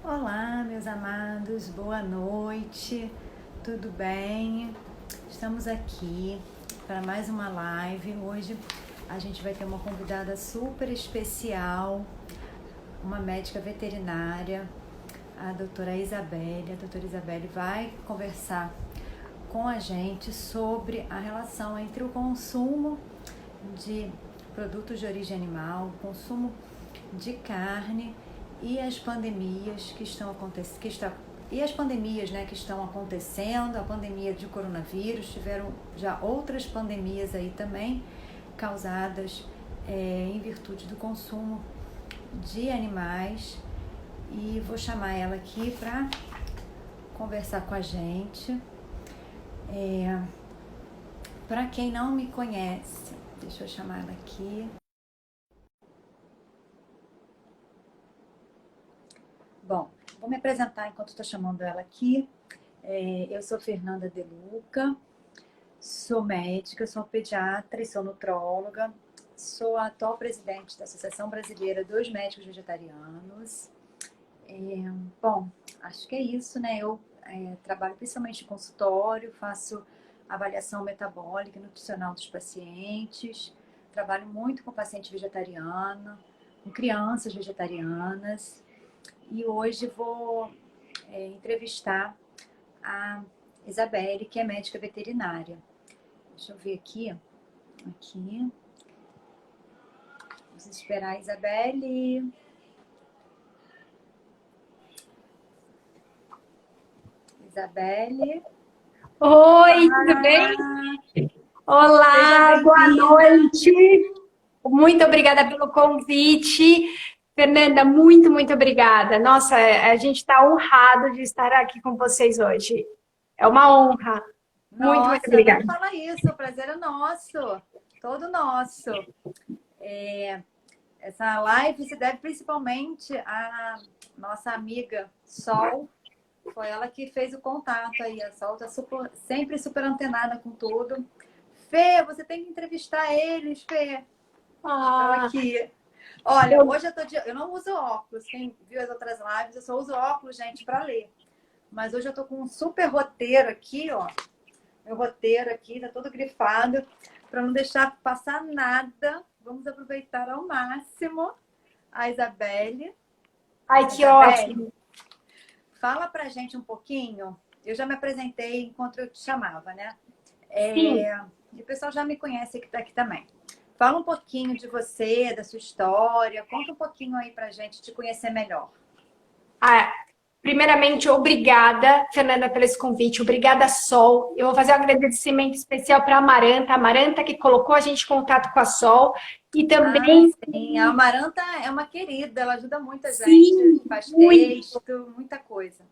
Olá, meus amados, boa noite, tudo bem? Estamos aqui para mais uma live. Hoje a gente vai ter uma convidada super especial, uma médica veterinária, a doutora Isabelle. A doutora Isabelle vai conversar com a gente sobre a relação entre o consumo de produtos de origem animal, o consumo de carne e as pandemias que estão acontecendo, que estão acontecendo, a pandemia de coronavírus, tiveram já outras pandemias aí também causadas em virtude do consumo de animais, e vou chamar ela aqui para conversar com a gente. Para quem não me conhece, deixa eu chamar ela aqui. Bom, vou me apresentar enquanto estou chamando ela aqui. Eu sou Fernanda De Luca, sou médica, sou pediatra e sou nutróloga. Sou a atual presidente da Associação Brasileira dos Médicos Vegetarianos. Bom, acho que é isso, né? Eu trabalho principalmente em consultório, faço avaliação metabólica e nutricional dos pacientes, trabalho muito com paciente vegetariano, com crianças vegetarianas. E hoje vou entrevistar a Isabelle, que é médica veterinária. Deixa eu ver aqui. Aqui. Vamos esperar a Isabelle. Isabelle. Oi, tudo bem? Seja Olá, boa bem-vinda. noite. Muito obrigada pelo convite. Fernanda, muito obrigada. Nossa, a gente está honrado de estar aqui com vocês hoje. É uma honra. Muito Nossa, não obrigada. fala isso, o prazer é nosso, todo nosso. Essa live se deve principalmente à nossa amiga Sol. Foi ela que fez o contato aí. A Sol está sempre super antenada com tudo. Fê, você tem que entrevistar eles, Fê. Estão Ah, aqui. Olha, eu, hoje eu não uso óculos. Quem viu as outras lives, eu só uso óculos, gente, para ler. Mas hoje eu tô com um super roteiro aqui, ó. Meu roteiro aqui tá todo grifado para não deixar passar nada. Vamos aproveitar ao máximo a Isabelle. ai, que Isabelle, ótimo. fala pra gente um pouquinho. Eu já me apresentei enquanto eu te chamava, né? Sim. E o pessoal já me conhece que tá aqui também. Fala um pouquinho de você, da sua história. Conta um pouquinho aí pra gente te conhecer melhor. Ah, primeiramente, obrigada, Fernanda, pelo esse convite. Obrigada, Sol. Eu vou fazer um agradecimento especial para a Amaranta que colocou a gente em contato com a Sol. E Ah, também, sim. A Amaranta é uma querida, ela ajuda muita gente, sim, faz muito, texto, muita coisa.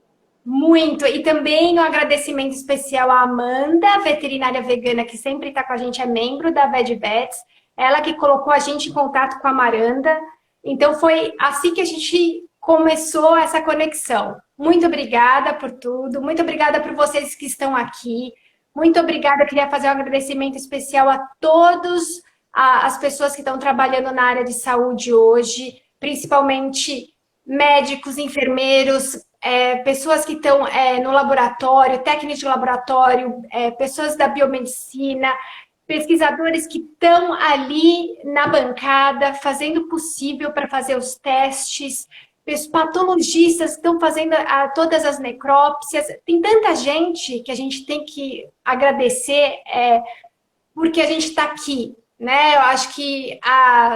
muito. E também um agradecimento especial à Amanda, veterinária vegana, que sempre está com a gente, é membro da VetVets. Ela que colocou a gente em contato com a Maranda. Então, foi assim que a gente começou essa conexão. Muito obrigada por tudo. Muito obrigada por vocês que estão aqui. Muito obrigada. Queria fazer um agradecimento especial a todos as pessoas que estão trabalhando na área de saúde hoje, principalmente médicos, enfermeiros, pessoas que estão no laboratório, técnicos de laboratório, pessoas da biomedicina, pesquisadores que estão ali na bancada, fazendo o possível para fazer os testes, patologistas que estão fazendo todas as necrópsias. Tem tanta gente que a gente tem que agradecer porque a gente está aqui, né? Eu acho que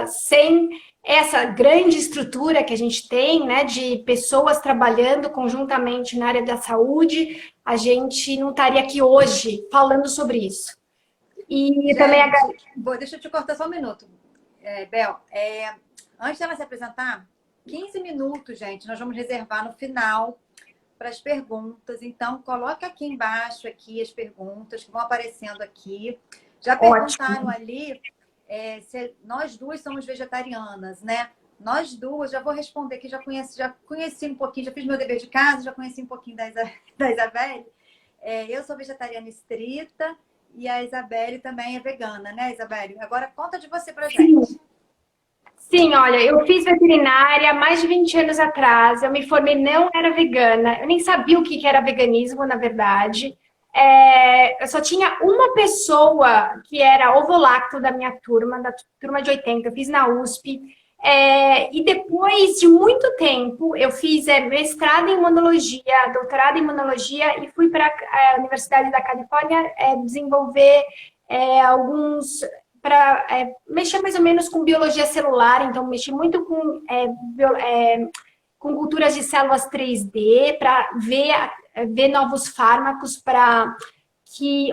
sem essa grande estrutura que a gente tem, né, de pessoas trabalhando conjuntamente na área da saúde, a gente não estaria aqui hoje falando sobre isso. E também Gente, deixa eu te cortar só um minuto, Bel. Antes dela se apresentar, 15 minutos, gente, nós vamos reservar no final para as perguntas. Então, coloca aqui embaixo aqui as perguntas que vão aparecendo aqui. Já perguntaram ótimo. ali se nós duas somos vegetarianas, né? Nós duas, já vou responder que já conheci um pouquinho, já fiz meu dever de casa, já conheci um pouquinho da Isabelle. Eu sou vegetariana estrita e a Isabelle também é vegana, né, Isabelle? Agora conta de você pra Sim, gente. Sim, olha, eu fiz veterinária há mais de 20 anos atrás. Eu me formei, não era vegana. Eu nem sabia o que que era veganismo, na verdade. Eu só tinha uma pessoa que era ovolacto da minha turma, da turma de 80. Eu fiz na USP. E depois de muito tempo, eu fiz mestrado em imunologia, doutorado em imunologia e fui para a Universidade da Califórnia desenvolver alguns para mexer mais ou menos com biologia celular, então mexi muito com culturas de células 3D para ver novos fármacos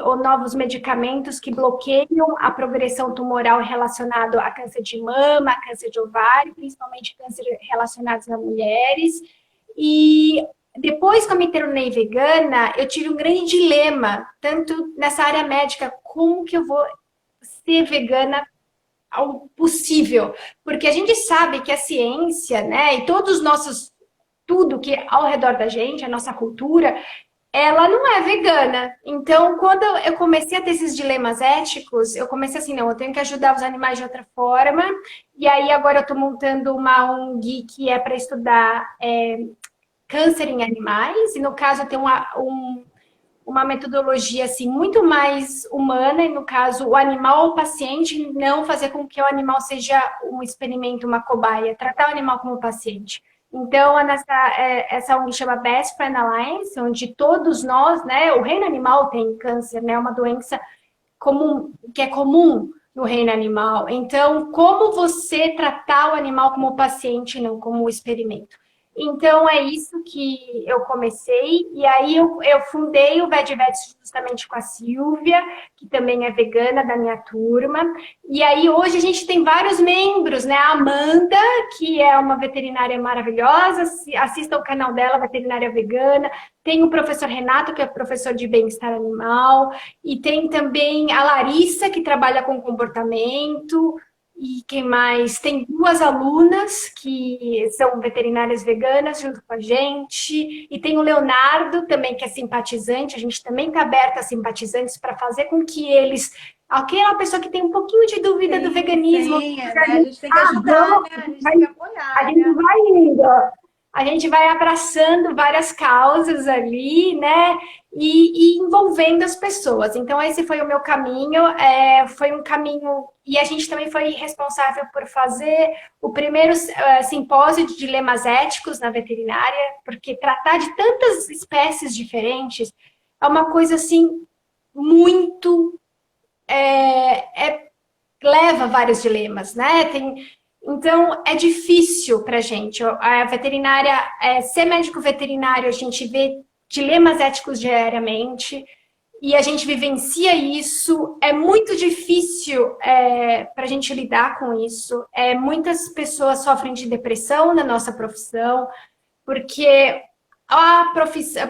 ou novos medicamentos que bloqueiam a progressão tumoral relacionado a câncer de mama, câncer de ovário, principalmente câncer relacionados a mulheres. E depois que eu me tornei vegana, eu tive um grande dilema, tanto nessa área médica, como que eu vou ser vegana ao possível, porque a gente sabe que a ciência, né, e todos os nossos, tudo que é ao redor da gente, a nossa cultura, ela não é vegana. Então, quando eu comecei a ter esses dilemas éticos, eu comecei assim, não, eu tenho que ajudar os animais de outra forma, e aí agora eu estou montando uma ONG que é para estudar câncer em animais, e no caso eu tenho uma metodologia assim muito mais humana, e no caso o animal ou paciente, não fazer com que o animal seja um experimento, uma cobaia, tratar o animal como paciente. Então, essa ONG chama Best Friend Alliance, onde todos nós, né, o reino animal tem câncer, né, uma doença comum, que é comum no reino animal. Então, como você tratar o animal como paciente, não como experimento? Então, é isso que eu comecei. E aí, eu fundei o VetVets justamente com a Silvia, que também é vegana da minha turma. E aí, hoje, a gente tem vários membros, né? A Amanda, que é uma veterinária maravilhosa. Assista o canal dela, Veterinária Vegana. Tem o professor Renato, que é professor de bem-estar animal. E tem também a Larissa, que trabalha com comportamento. E quem mais? Tem duas alunas que são veterinárias veganas junto com a gente. E tem o Leonardo também, que é simpatizante. A gente também está aberta a simpatizantes para fazer com que eles... Aquela pessoa que tem um pouquinho de dúvida do veganismo... Sim, né? A gente tem que ajudar, né? A gente tem que apoiar, a gente né? vai indo. A gente vai abraçando várias causas ali, né? E envolvendo as pessoas. Então, esse foi o meu caminho. Foi um caminho... E a gente também foi responsável por fazer o primeiro simpósio de dilemas éticos na veterinária, porque tratar de tantas espécies diferentes é uma coisa, assim, muito... leva vários dilemas, né? Então, é difícil para a gente. A veterinária, ser médico veterinário, a gente vê dilemas éticos diariamente e a gente vivencia isso. É muito difícil para a gente lidar com isso. Muitas pessoas sofrem de depressão na nossa profissão, porque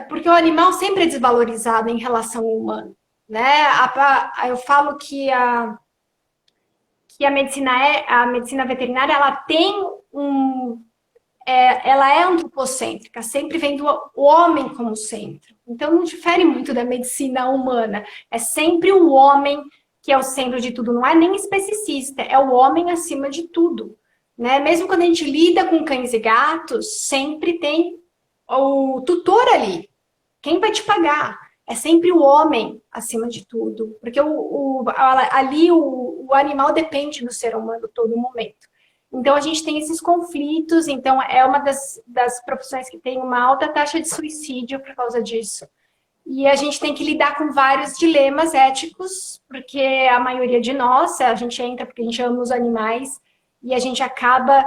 porque o animal sempre é desvalorizado em relação ao humano, né? Eu falo que a medicina veterinária ela tem ela é antropocêntrica, sempre vendo o homem como centro. Então não difere muito da medicina humana. É sempre o homem que é o centro de tudo, não é nem especicista, é o homem acima de tudo. Né? Mesmo quando a gente lida com cães e gatos, sempre tem o tutor ali. Quem vai te pagar? É sempre o homem acima de tudo, porque ali o animal depende do ser humano todo momento. Então a gente tem esses conflitos, então é uma das profissões que tem uma alta taxa de suicídio por causa disso. E a gente tem que lidar com vários dilemas éticos, porque a maioria de nós, a gente entra porque a gente ama os animais, e a gente acaba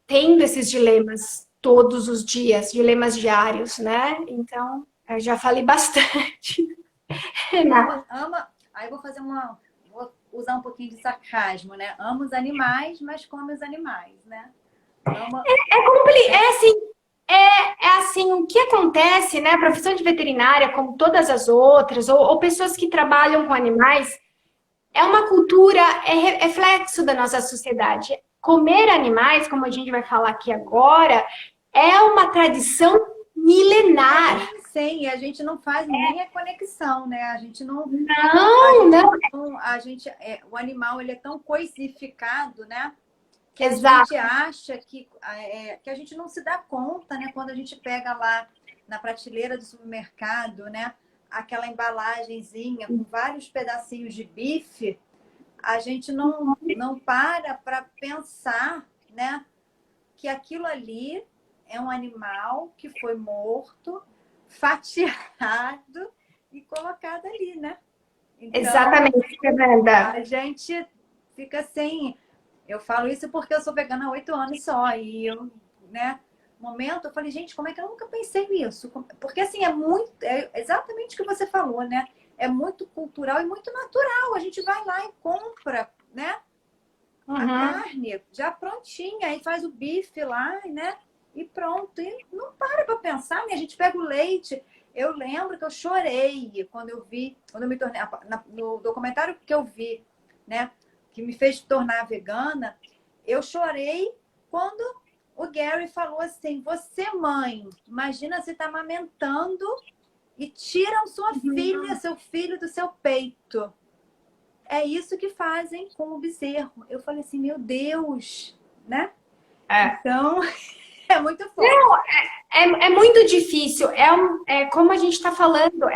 tendo esses dilemas todos os dias, dilemas diários, né? Então, eu já falei bastante. Aí vou usar um pouquinho de sarcasmo, né? Ama os animais, mas come os animais, né? Assim, o que acontece, né? A profissão de veterinária, como todas as outras, ou pessoas que trabalham com animais, é uma cultura, é reflexo da nossa sociedade. Comer animais, como a gente vai falar aqui agora, é uma tradição milenar. Sim, e a gente não faz nem a conexão, né? A gente não. Não. O animal ele é tão coisificado, né? que a Exato. gente acha que a gente não se dá conta, né? Quando a gente pega lá na prateleira do supermercado, né? Aquela embalagenzinha com vários pedacinhos de bife, a gente não para pensar, né? Que aquilo ali é um animal que foi morto, fatiado e colocado ali, né? Então, Exatamente, Fernanda. a gente fica sem. Eu falo isso porque eu sou vegana há 8 anos só. E eu, né, momento, eu falei, gente, como é que eu nunca pensei nisso? Porque assim, é exatamente o que você falou, né? É muito cultural e muito natural. A gente vai lá e compra, né? A Uhum. carne já prontinha, aí faz o bife lá, né? E pronto. E não para pensar, né? A gente pega o leite. Eu lembro que eu chorei quando eu vi, quando eu me tornei, no documentário que eu vi, né? Que me fez tornar vegana, eu chorei quando o Gary falou assim: Você, mãe, imagina você tá amamentando e tiram sua filha, seu filho do seu peito. É isso que fazem com o bezerro. Eu falei assim, meu Deus, né? É. Então, é muito forte. Não, é muito difícil. É como a gente está falando,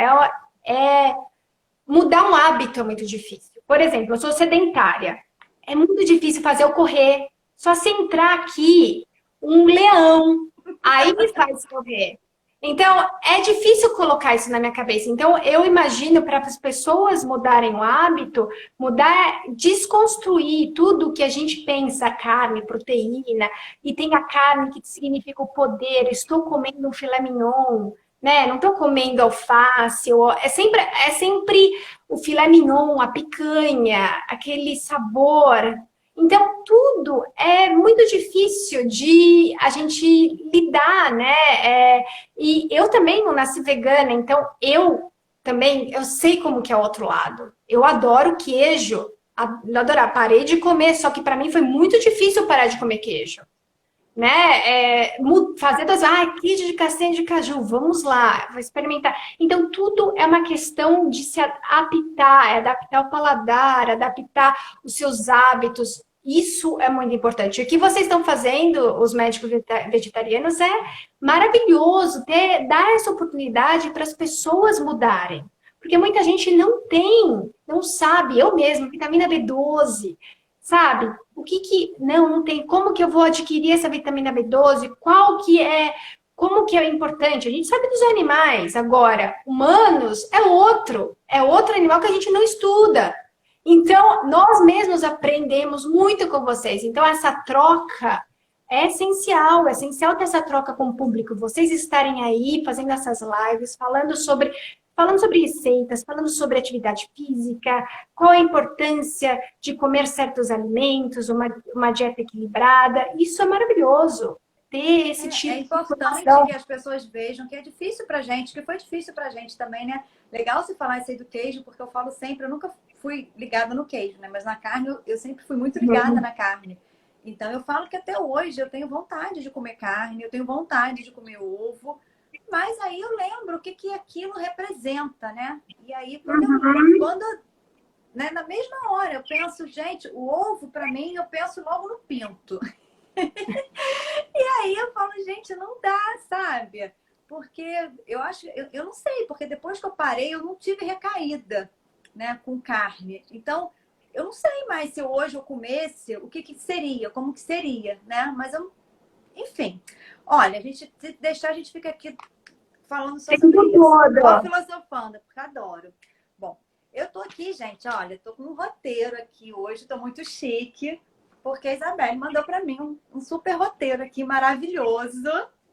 é mudar um hábito é muito difícil. Por exemplo, eu sou sedentária. É muito difícil fazer eu correr. Só se entrar aqui um leão, aí me faz correr. Então, é difícil colocar isso na minha cabeça. Então, eu imagino para as pessoas mudarem o hábito, mudar, desconstruir tudo que a gente pensa, carne, proteína, e tem a carne que significa o poder, estou comendo um filé mignon, né? Não estou comendo alface, é sempre o filé mignon, a picanha, aquele sabor. Então, tudo é muito difícil de a gente lidar, né? E eu também não nasci vegana, então eu sei como que é o outro lado. Eu adoro queijo, adorar, parei de comer, só que para mim foi muito difícil parar de comer queijo, né? Fazer queijo de castanha de caju, vamos lá, vou experimentar. Então, tudo é uma questão de se adaptar, adaptar o paladar, adaptar os seus hábitos. Isso é muito importante. O que vocês estão fazendo, os médicos vegetarianos, é maravilhoso dar essa oportunidade para as pessoas mudarem. Porque muita gente não tem, não sabe, eu mesma, vitamina B12, sabe? Não tem, como que eu vou adquirir essa vitamina B12? Como que é importante? A gente sabe dos animais, agora, humanos é outro animal que a gente não estuda. Então, nós mesmos aprendemos muito com vocês. Então, essa troca é essencial ter essa troca com o público. Vocês estarem aí fazendo essas lives, falando sobre receitas, falando sobre atividade física, qual a importância de comer certos alimentos, uma dieta equilibrada. Isso é maravilhoso, ter esse É tipo de importante informação. que as pessoas vejam que é difícil pra gente, que foi difícil pra gente também, né? Legal você falar isso aí do queijo, porque eu falo sempre, eu nunca fui ligada no queijo, né? Mas na carne eu sempre fui muito ligada na carne. Então eu falo que até hoje eu tenho vontade de comer carne, eu tenho vontade de comer ovo, mas aí eu lembro o que que aquilo representa, né? E aí quando né, na mesma hora eu penso, gente, o ovo para mim eu penso logo no pinto. E aí eu falo, gente, não dá, sabe? Porque eu acho, eu não sei, porque depois que eu parei, eu não tive recaída, né, com carne. Então, eu não sei mais se hoje eu comesse, o que que seria, como que seria, né? Mas eu, enfim. Olha, se deixar, a gente fica aqui falando só sobre Tempo isso. Só todo. filosofando, porque adoro. Bom, eu tô aqui, gente, olha, tô com um roteiro aqui hoje, tô muito chique. Porque a Isabelle mandou para mim um super roteiro aqui, maravilhoso.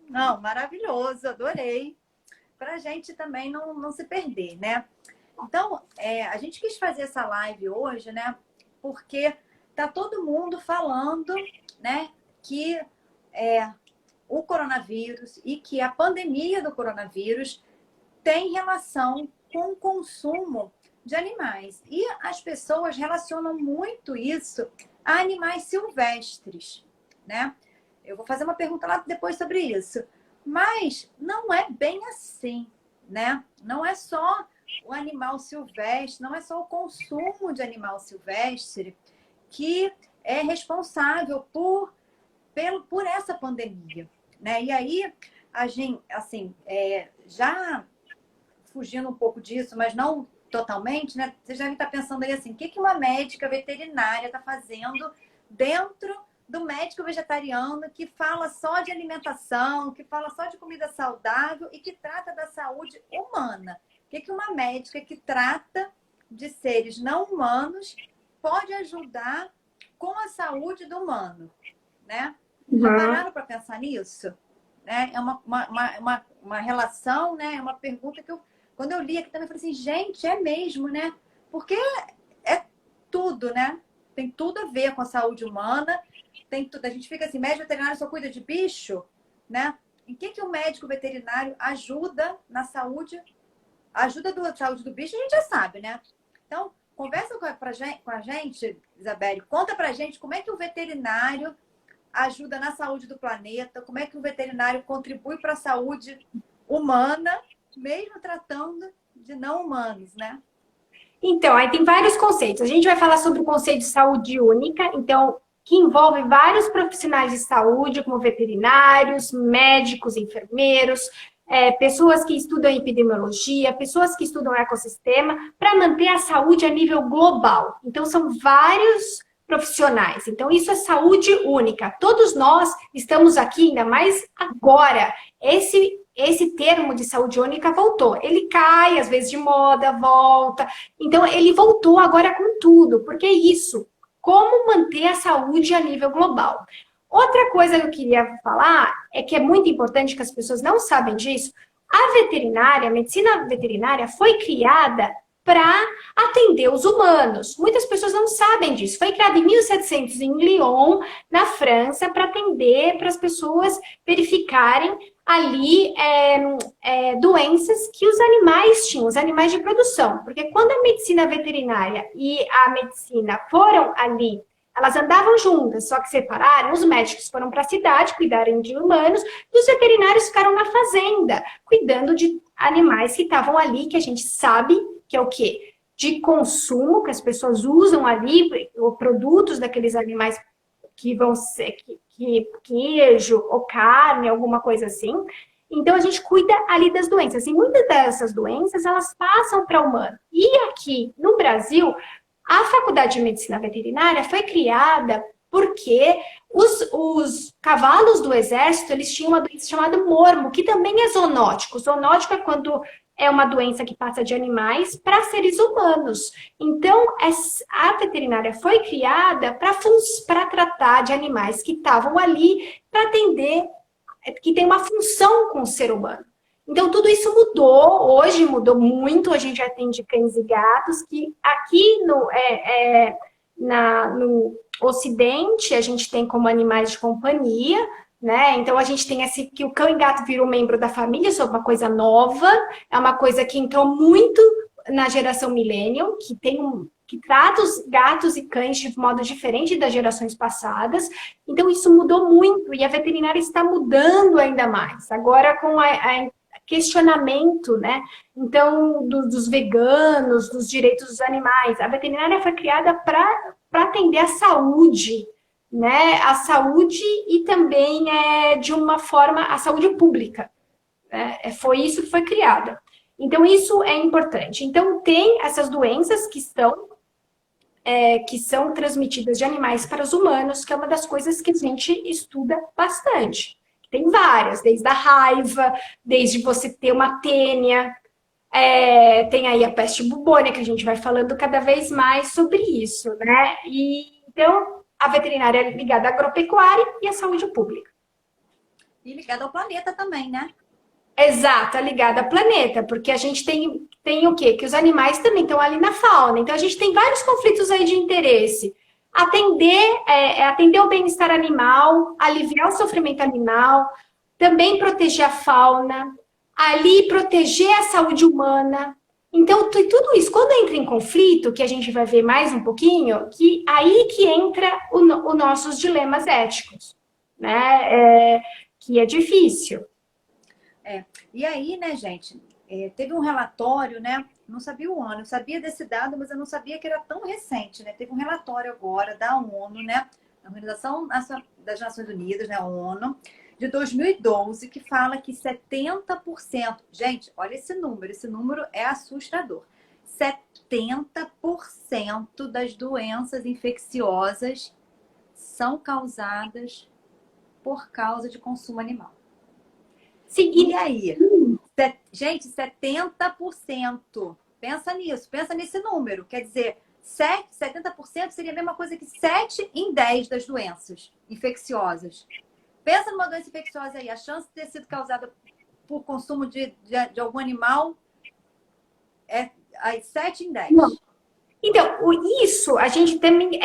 Não, maravilhoso, adorei. Para a gente também não se perder, né? Então, a gente quis fazer essa live hoje, né? Porque tá todo mundo falando, né? Que o coronavírus e que a pandemia do coronavírus tem relação com o consumo de animais. E as pessoas relacionam muito isso a animais silvestres, né? Eu vou fazer uma pergunta lá depois sobre isso. Mas não é bem assim, né? Não é só o animal silvestre, não é só o consumo de animal silvestre que é responsável por essa pandemia, né? E aí, a gente, assim, já fugindo um pouco disso, mas não totalmente, né? Vocês devem estar pensando aí assim, o que uma médica veterinária está fazendo dentro do médico vegetariano que fala só de alimentação, que fala só de comida saudável e que trata da saúde humana? O que uma médica que trata de seres não humanos pode ajudar com a saúde do humano, né? Já pararam para pensar nisso? Né? É uma relação, né? É uma pergunta que quando eu li aqui também, eu falei assim, gente, é mesmo, né? Porque é tudo, né? Tem tudo a ver com a saúde humana. Tem tudo. A gente fica assim, médico veterinário só cuida de bicho, né? Em que o médico veterinário ajuda na saúde? A ajuda da saúde do bicho a gente já sabe, né? Então, conversa com a gente, Isabelle, conta pra gente como é que o veterinário ajuda na saúde do planeta, como é que o veterinário contribui para a saúde humana, mesmo tratando de não humanos, né? Então, aí tem vários conceitos. A gente vai falar sobre o conceito de saúde única, então, que envolve vários profissionais de saúde, como veterinários, médicos, enfermeiros, pessoas que estudam epidemiologia, pessoas que estudam ecossistema, para manter a saúde a nível global. Então, são vários profissionais. Então, isso é saúde única. Todos nós estamos aqui, ainda mais agora. Esse termo de saúde única voltou. Ele cai, às vezes, de moda, volta. Então, ele voltou agora com tudo. Porque é isso. Como manter a saúde a nível global. Outra coisa que eu queria falar é que é muito importante que as pessoas não sabem disso. A medicina veterinária foi criada para atender os humanos. Muitas pessoas não sabem disso. Foi criada em 1700 em Lyon, na França, para atender, para as pessoas verificarem ali doenças que os animais tinham, os animais de produção. Porque quando a medicina veterinária e a medicina foram ali, elas andavam juntas, só que separaram. Os médicos foram para a cidade, cuidarem de humanos, e os veterinários ficaram na fazenda, cuidando de animais que estavam ali, que a gente sabe que é o quê? De consumo, que as pessoas usam ali, ou produtos daqueles animais que vão ser queijo ou carne, alguma coisa assim. Então, a gente cuida ali das doenças. E muitas dessas doenças, elas passam para o humano. E aqui, no Brasil, a Faculdade de Medicina Veterinária foi criada porque os cavalos do exército, eles tinham uma doença chamada mormo, que também é zoonótico. Zoonótico é quando é uma doença que passa de animais para seres humanos. Então, a veterinária foi criada para tratar de animais que estavam ali para atender, que tem uma função com o ser humano. Então, tudo isso mudou, hoje mudou muito, a gente atende cães e gatos, que aqui no Ocidente a gente tem como animais de companhia, né? Então, a gente tem que o cão e gato viram membro da família, isso é uma coisa nova, é uma coisa que entrou muito na geração millennial, que trata os gatos e cães de modo diferente das gerações passadas. Então, isso mudou muito e a veterinária está mudando ainda mais. Agora, com a questionamento, né? Então, dos veganos, dos direitos dos animais. A veterinária foi criada para atender a saúde, né? A saúde e também, de uma forma, a saúde pública. Né? Foi isso que foi criada. Então, isso é importante. Então, tem essas doenças que são transmitidas de animais para os humanos, que é uma das coisas que a gente estuda bastante. Tem várias, desde a raiva, desde você ter uma tênia, tem aí a peste bubônica, que a gente vai falando cada vez mais sobre isso, né? Então, a veterinária é ligada à agropecuária e à saúde pública. E ligada ao planeta também, né? Exato, ligada ao planeta, porque a gente tem o quê? Que os animais também estão ali na fauna. Então, a gente tem vários conflitos aí de interesse. Atender o bem-estar animal, aliviar o sofrimento animal, também proteger a fauna, ali proteger a saúde humana. Então, tudo isso, quando entra em conflito, que a gente vai ver mais um pouquinho, que aí que entra os nossos dilemas éticos, né? Que é difícil. E aí, né, gente, teve um relatório, né? Não sabia o ano, eu sabia desse dado, mas eu não sabia que era tão recente, né? Teve um relatório agora da ONU, né? Organização das Nações Unidas, né, a ONU, de 2012, que fala que 70%, gente, olha esse número é assustador. 70% das doenças infecciosas são causadas por causa de consumo animal. Sim, e aí? Gente, 70%. Pensa nisso, pensa nesse número. Quer dizer, 70% seria a mesma coisa que 7 em 10 das doenças infecciosas. Pensa numa doença infecciosa aí, a chance de ter sido causada por consumo de algum animal é 7 em 10. Não. Então, isso, a gente também,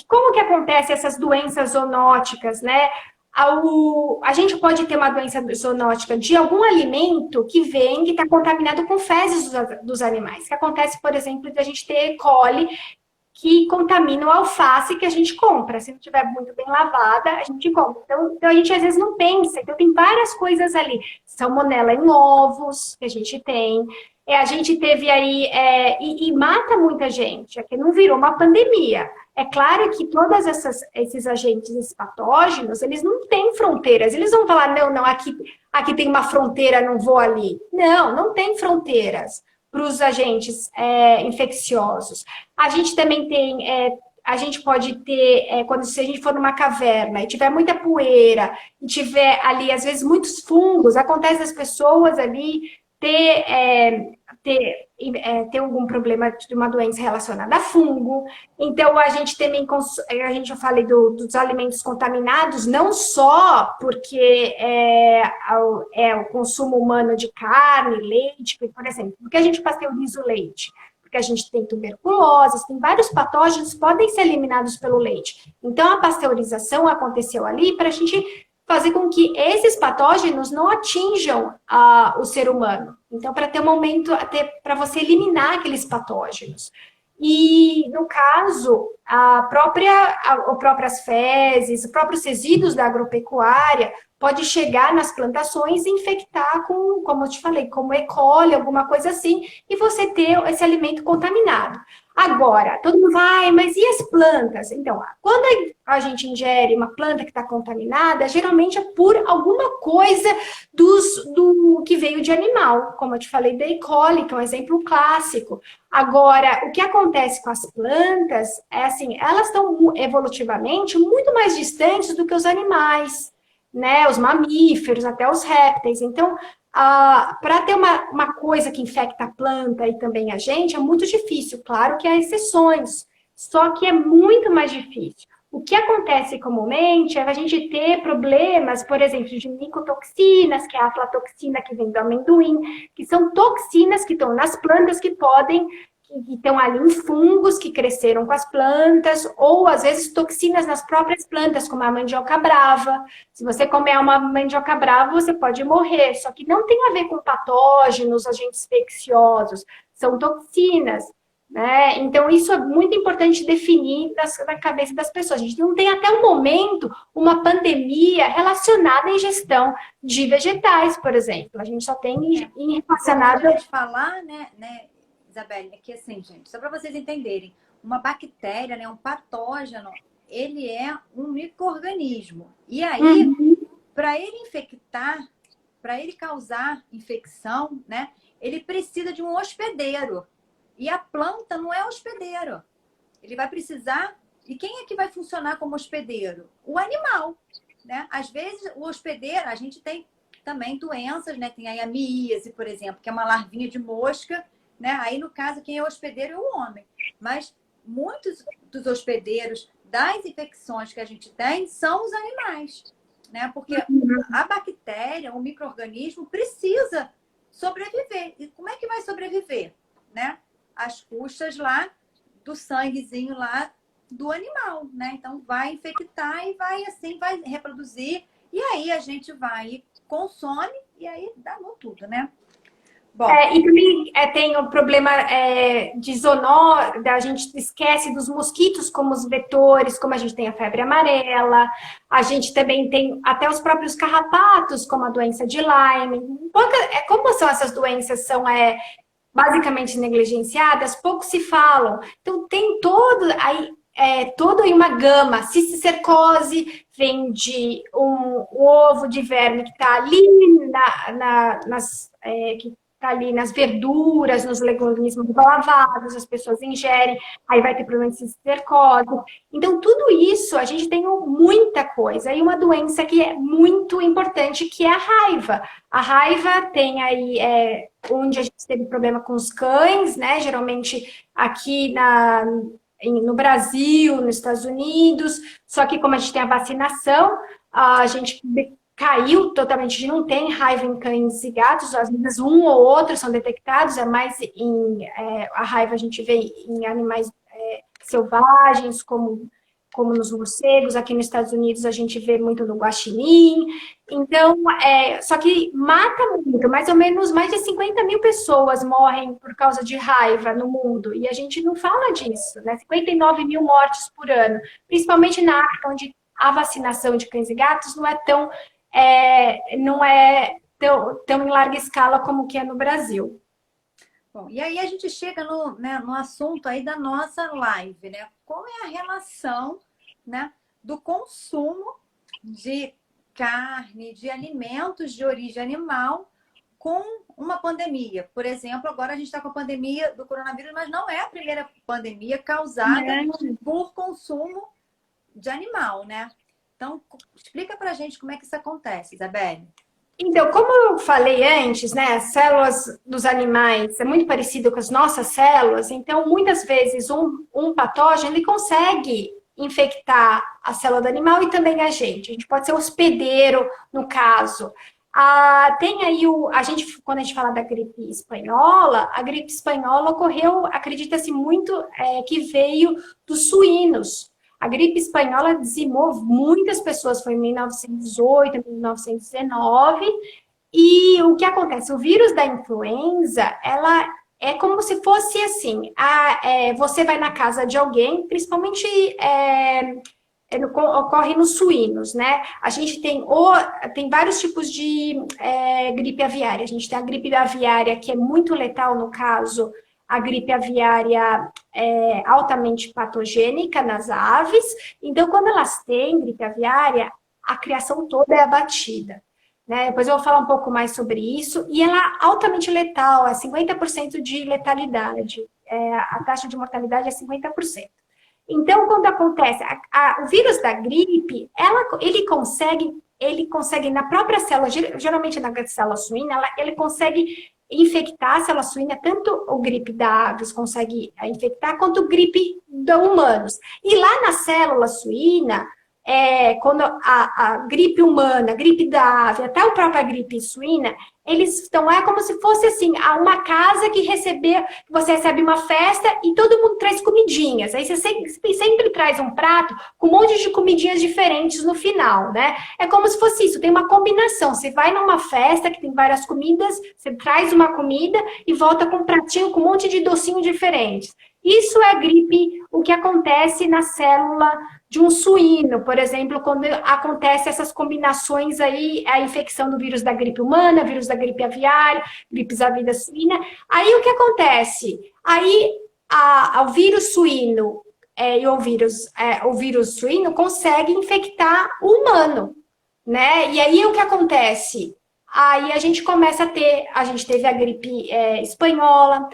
como que acontece essas doenças zoonóticas, né? A gente pode ter uma doença zoonótica de algum alimento que vem que está contaminado com fezes dos animais. Que acontece, por exemplo, de a gente ter E. coli que contamina o alface que a gente compra. Se não estiver muito bem lavada, a gente compra. Então, a gente às vezes não pensa. Então, tem várias coisas ali. Salmonela em ovos, que a gente tem. A gente teve aí, e mata muita gente, é que não virou uma pandemia. É claro que todos esses agentes, esses patógenos, eles não têm fronteiras. Eles vão falar, não, aqui tem uma fronteira, não vou ali. Não tem fronteiras para os agentes infecciosos. A gente também tem, a gente pode ter, se a gente for numa caverna e tiver muita poeira, e tiver ali, às vezes, muitos fungos, acontece das pessoas ali ter algum problema de uma doença relacionada a fungo. Então, a gente também, eu falei dos alimentos contaminados, não só porque o consumo humano de carne, leite, por exemplo, porque a gente pasteuriza o leite, porque a gente tem tuberculose, tem vários patógenos que podem ser eliminados pelo leite. Então, a pasteurização aconteceu ali para a gente fazer com que esses patógenos não atinjam o ser humano. Então, para ter um momento, até para você eliminar aqueles patógenos. E, no caso, as próprias fezes, os próprios resíduos da agropecuária pode chegar nas plantações e infectar com, como eu te falei, como E. coli, alguma coisa assim, e você ter esse alimento contaminado. Agora, todo mundo vai, mas e as plantas? Então, quando a gente ingere uma planta que está contaminada, geralmente é por alguma coisa do que veio de animal, como eu te falei da E. coli, que é um exemplo clássico. Agora, o que acontece com as plantas é assim, elas estão evolutivamente muito mais distantes do que os animais, né? Os mamíferos, até os répteis. Então, para ter uma coisa que infecta a planta e também a gente, é muito difícil. Claro que há exceções, só que é muito mais difícil. O que acontece comumente é a gente ter problemas, por exemplo, de micotoxinas, que é a aflatoxina que vem do amendoim, que são toxinas que estão nas plantas que estão ali em fungos que cresceram com as plantas, ou às vezes toxinas nas próprias plantas, como a mandioca brava. Se você comer uma mandioca brava, você pode morrer, só que não tem a ver com patógenos, agentes infecciosos, são toxinas, né? Então, isso é muito importante definir na cabeça das pessoas. A gente não tem até o momento uma pandemia relacionada à ingestão de vegetais, por exemplo. A gente só tem relacionada a falar, né, Isabelle, é que assim, gente, só para vocês entenderem, uma bactéria, né, um patógeno, ele é um micro-organismo. E aí, para ele infectar, para ele causar infecção, né, ele precisa de um hospedeiro. E a planta não é hospedeiro. Ele vai precisar... E quem é que vai funcionar como hospedeiro? O animal, né? Às vezes, o hospedeiro, a gente tem também doenças, né? Tem a amíase, por exemplo, que é uma larvinha de mosca, né? Aí, no caso, quem é hospedeiro é o homem. Mas muitos dos hospedeiros das infecções que a gente tem são os animais, né? Porque a bactéria, o micro-organismo, precisa sobreviver. E como é que vai sobreviver, né? As custas lá do sanguezinho lá do animal, né? Então, vai infectar e vai reproduzir. E aí, a gente vai, consome e aí dá tudo, né? Bom. E também tem o problema de zoonose, a gente esquece dos mosquitos como os vetores, como a gente tem a febre amarela, a gente também tem até os próprios carrapatos, como a doença de Lyme. Como são essas doenças, são basicamente negligenciadas, pouco se falam. Então, tem todo... Aí, toda em uma gama. Cisticercose vem de um ovo de verme que está ali que tá ali nas verduras, nos legumes lavados, as pessoas ingerem, aí vai ter problema de cisticercose. Então, tudo isso, a gente tem muita coisa. E uma doença que é muito importante, que é a raiva. A raiva tem aí, onde a gente teve problema com os cães, né? Geralmente aqui no Brasil, nos Estados Unidos, só que como a gente tem a vacinação, a gente caiu totalmente, não tem raiva em cães e gatos, às vezes um ou outro são detectados, a raiva a gente vê em animais selvagens, como nos morcegos, aqui nos Estados Unidos a gente vê muito no guaxinim, então, só que mata muito, mais ou menos mais de 50 mil pessoas morrem por causa de raiva no mundo, e a gente não fala disso, né? 59 mil mortes por ano, principalmente na África, onde a vacinação de cães e gatos não é tão em larga escala como que é no Brasil. Bom, e aí a gente chega no assunto aí da nossa live, né? Qual é a relação, né, do consumo de carne, de alimentos de origem animal com uma pandemia? Por exemplo, agora a gente está com a pandemia do coronavírus, mas não é a primeira pandemia causada por consumo de animal, né? Então, explica pra gente como é que isso acontece, Isabelle. Então, como eu falei antes, né, as células dos animais é muito parecido com as nossas células, então muitas vezes um patógeno ele consegue infectar a célula do animal e também a gente. A gente pode ser hospedeiro, no caso. Tem aí quando a gente fala da gripe espanhola, a gripe espanhola ocorreu, acredita-se muito, que veio dos suínos. A gripe espanhola dizimou muitas pessoas, foi em 1918, 1919, e o que acontece? O vírus da influenza, ela é como se fosse assim, você vai na casa de alguém, principalmente ocorre nos suínos, né? A gente tem vários tipos de gripe aviária. A gente tem a gripe aviária, que é muito letal, no caso, a gripe aviária é altamente patogênica nas aves. Então, quando elas têm gripe aviária, a criação toda é abatida. Né? Depois eu vou falar um pouco mais sobre isso. E ela é altamente letal, é 50% de letalidade. A taxa de mortalidade é 50%. Então, quando acontece, o vírus da gripe, ele consegue na própria célula, geralmente na célula suína, ele consegue infectar a célula suína, tanto o gripe da aves consegue infectar, quanto o gripe de humanos. E lá na célula suína, quando a gripe humana, a gripe da ave, até a própria gripe suína, eles estão como se fosse assim, uma casa que você recebe uma festa e todo mundo traz comidinhas. Aí você sempre traz um prato com um monte de comidinhas diferentes no final, né? É como se fosse isso, tem uma combinação. Você vai numa festa que tem várias comidas, você traz uma comida e volta com um pratinho com um monte de docinho diferentes. Isso é gripe, o que acontece na célula de um suíno, por exemplo, quando acontece essas combinações aí, a infecção do vírus da gripe humana, vírus da gripe aviária, gripes aviária suína. Aí o que acontece? Aí o vírus suíno e o vírus suíno consegue infectar o humano, né? E aí o que acontece? Aí a gente teve a gripe espanhola.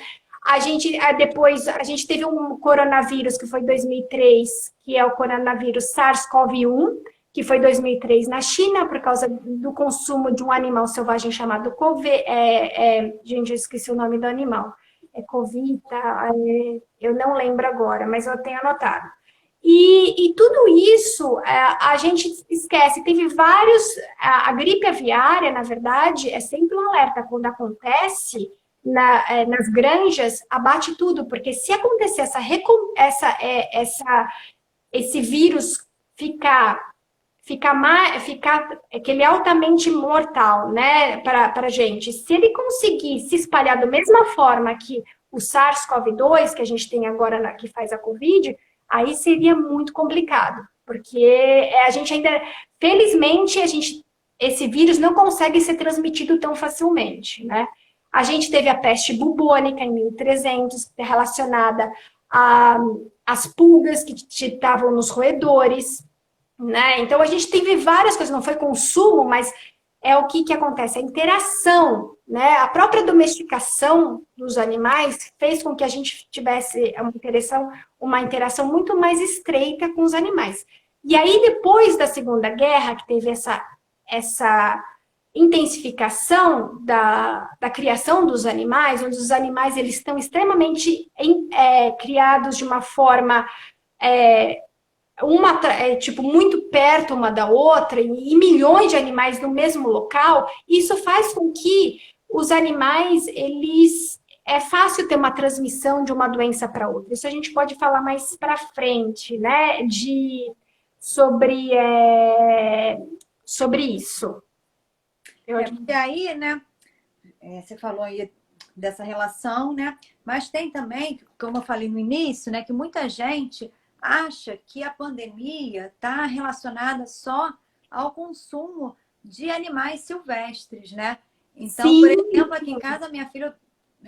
Depois a gente teve um coronavírus que foi em 2003, que é o coronavírus SARS-CoV-1, que foi em 2003 na China, por causa do consumo de um animal selvagem chamado gente, eu esqueci o nome do animal. Covita, eu não lembro agora, mas eu tenho anotado. E tudo isso a gente esquece. Teve vários... A gripe aviária, na verdade, é sempre um alerta. Quando acontece... nas granjas, abate tudo, porque se acontecer esse vírus ficar que ele é altamente mortal, né, para a gente, se ele conseguir se espalhar da mesma forma que o SARS-CoV-2, que a gente tem agora, que faz a Covid, aí seria muito complicado, porque a gente ainda, felizmente, esse vírus não consegue ser transmitido tão facilmente, né? A gente teve a peste bubônica em 1300, relacionada as pulgas que estavam nos roedores, né? Então a gente teve várias coisas, não foi consumo, mas é o que acontece, a interação, né? A própria domesticação dos animais fez com que a gente tivesse uma interação muito mais estreita com os animais. E aí, depois da Segunda Guerra, que teve essa intensificação da criação dos animais, onde os animais eles estão extremamente criados de uma forma tipo muito perto uma da outra e milhões de animais no mesmo local, isso faz com que os animais eles é fácil ter uma transmissão de uma doença para outra. Isso a gente pode falar mais para frente, né? Sobre isso. E aí, né? Você falou aí dessa relação, né? Mas tem também, como eu falei no início, né? Que muita gente acha que a pandemia está relacionada só ao consumo de animais silvestres, né? Então, Sim. por exemplo, aqui em casa, minha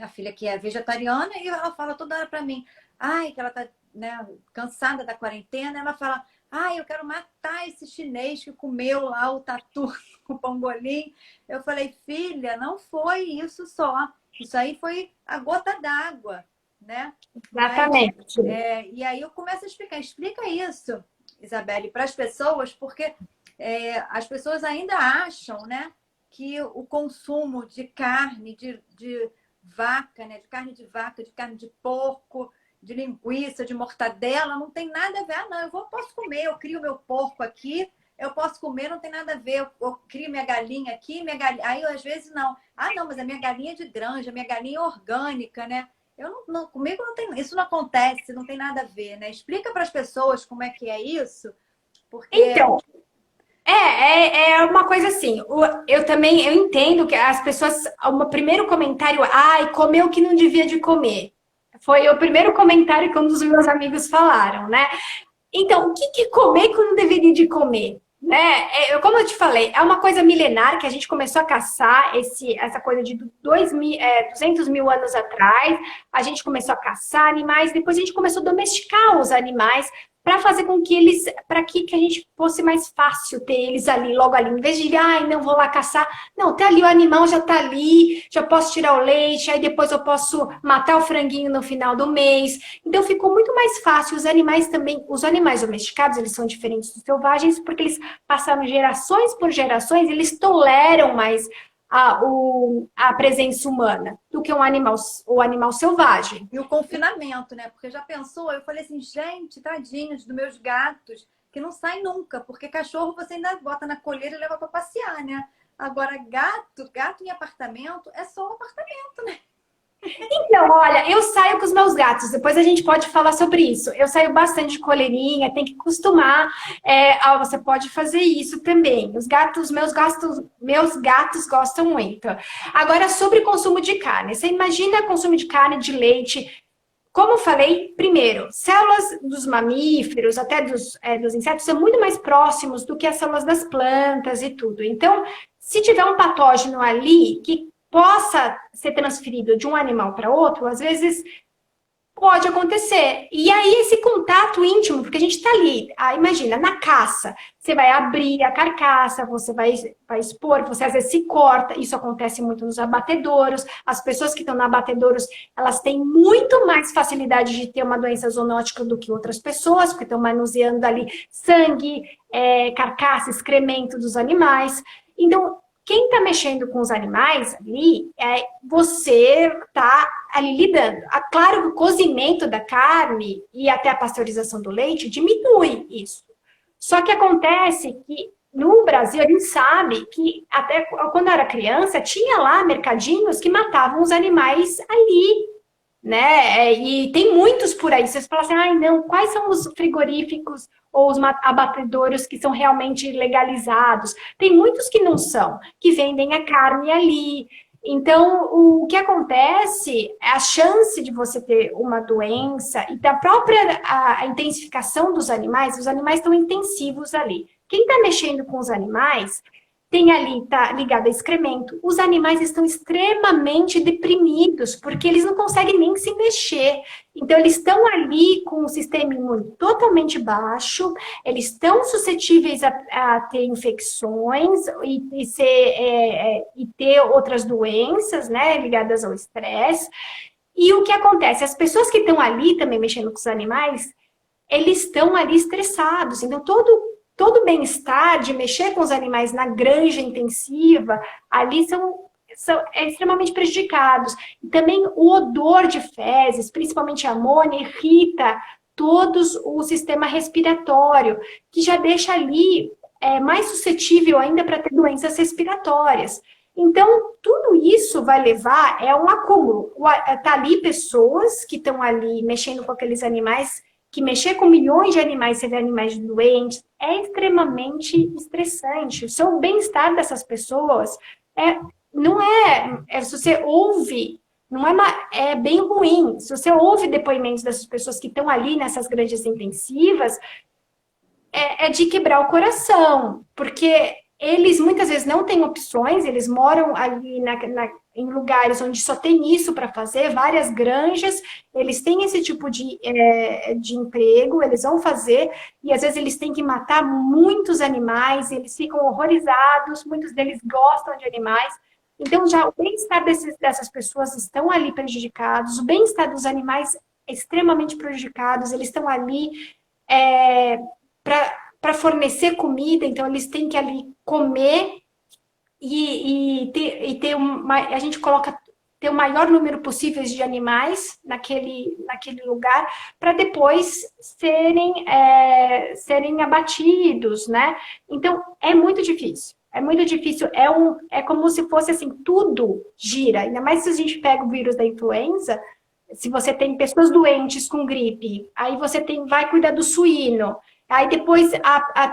filha que é vegetariana, e ela fala toda hora para mim, ai, que ela tá, né, cansada da quarentena, ela fala, ai, eu quero matar esse chinês que comeu lá o tatu, o pangolim. Eu falei, filha, não foi isso só. Isso aí foi a gota d'água, né? Exatamente. Mas, e aí eu começo a explica isso, Isabelle, para as pessoas, porque as pessoas ainda acham, né, que o consumo de carne de vaca, né, de carne de vaca, de carne de porco, de linguiça, de mortadela, não tem nada a ver. Ah, não, posso comer, eu crio meu porco aqui, eu posso comer, não tem nada a ver. Eu crio minha galinha aqui, aí eu, às vezes não. Ah, não, mas a minha galinha é de granja, a minha galinha é orgânica, né? Comigo não tem, isso não acontece, não tem nada a ver, né? Explica para as pessoas como é que é isso, porque... Então, é uma coisa assim, eu entendo que as pessoas, o primeiro comentário, ai, comeu o que não devia de comer. Foi o primeiro comentário que um dos meus amigos falaram, né? Então, o que é comer que não deveria de comer? Né? Como eu te falei, é uma coisa milenar que a gente começou a caçar, essa coisa de 200 mil anos atrás, a gente começou a caçar animais, depois a gente começou a domesticar os animais para fazer com que para que a gente fosse mais fácil ter eles ali, logo ali, em vez de, ai, não vou lá caçar, não, tá ali, o animal já tá ali, já posso tirar o leite, aí depois eu posso matar o franguinho no final do mês, então ficou muito mais fácil, os animais também, os animais domesticados, eles são diferentes dos selvagens, porque eles passaram gerações por gerações, eles toleram mais a presença humana do que o animal selvagem. E o confinamento, né? Porque já pensou? Eu falei assim, gente, tadinhos dos meus gatos, que não saem nunca, porque cachorro você ainda bota na coleira e leva para passear, né? Agora, gato em apartamento é só um apartamento, né? Então, olha, eu saio com os meus gatos, depois a gente pode falar sobre isso. Eu saio bastante de coleirinha, tem que acostumar. Você pode fazer isso também. Meus gatos gostam muito. Agora, sobre consumo de carne. Você imagina consumo de carne, de leite. Como eu falei, primeiro, células dos mamíferos, até dos insetos, são muito mais próximos do que as células das plantas e tudo. Então, se tiver um patógeno ali que possa ser transferido de um animal para outro, às vezes pode acontecer. E aí esse contato íntimo, porque a gente está ali, imagina, na caça, você vai abrir a carcaça, você vai expor, você às vezes se corta, isso acontece muito nos abatedouros, as pessoas que estão no abatedouros, elas têm muito mais facilidade de ter uma doença zoonótica do que outras pessoas, porque estão manuseando ali sangue, carcaça, excremento dos animais. Então, quem está mexendo com os animais ali, você está ali lidando. Claro que o cozimento da carne e até a pasteurização do leite diminui isso. Só que acontece que no Brasil a gente sabe que até quando eu era criança tinha lá mercadinhos que matavam os animais ali, né? E tem muitos por aí. Vocês falam assim, ai não, quais são os frigoríficos ou os abatedouros que são realmente legalizados? Tem muitos que não são, que vendem a carne ali. Então, o que acontece, a chance de você ter uma doença e da própria a intensificação dos animais, os animais estão intensivos ali. Quem está mexendo com os animais tem ali, tá ligado a excremento. Os animais estão extremamente deprimidos, porque eles não conseguem nem se mexer. Então, eles estão ali com o sistema imune totalmente baixo, eles estão suscetíveis a ter infecções e ter outras doenças, né, ligadas ao estresse. E o que acontece? As pessoas que estão ali também mexendo com os animais, eles estão ali estressados. Então, todo bem-estar de mexer com os animais na granja intensiva, ali é extremamente prejudicados. E também o odor de fezes, principalmente a amônia, irrita todo o sistema respiratório, que já deixa ali mais suscetível ainda para ter doenças respiratórias. Então, tudo isso vai levar, é um acúmulo. Tá ali pessoas que estão ali mexendo com aqueles animais, que mexer com milhões de animais, você vê animais doentes, é extremamente estressante. O seu bem-estar dessas pessoas não se você ouve, não é bem ruim. Se você ouve depoimentos dessas pessoas que estão ali nessas grandes intensivas, é de quebrar o coração, porque eles muitas vezes não têm opções, eles moram ali em lugares onde só tem isso para fazer, várias granjas, eles têm esse tipo de emprego, eles vão fazer, e às vezes eles têm que matar muitos animais, eles ficam horrorizados, muitos deles gostam de animais. Então, já o bem-estar dessas pessoas estão ali prejudicados, o bem-estar dos animais é extremamente prejudicados, eles estão ali para fornecer comida, então eles têm que ali comer e ter a gente coloca ter o maior número possível de animais naquele lugar para depois serem abatidos, né? Então é muito difícil. É muito difícil, é como se fosse assim, tudo gira, ainda mais se a gente pega o vírus da influenza, se você tem pessoas doentes com gripe, aí você vai cuidar do suíno, aí depois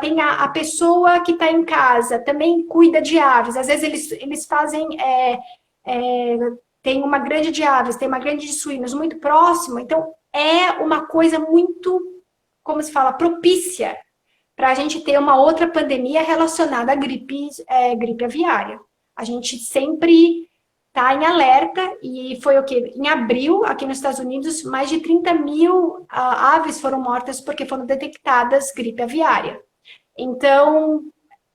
tem a pessoa que está em casa, também cuida de aves. Às vezes eles fazem, tem uma grande de aves, tem uma grande de suínos muito próximo, então é uma coisa muito, como se fala, propícia para a gente ter uma outra pandemia relacionada à gripe aviária. A gente sempre está em alerta, e foi o quê? Em abril, aqui nos Estados Unidos, mais de 30 mil aves foram mortas porque foram detectadas gripe aviária. Então,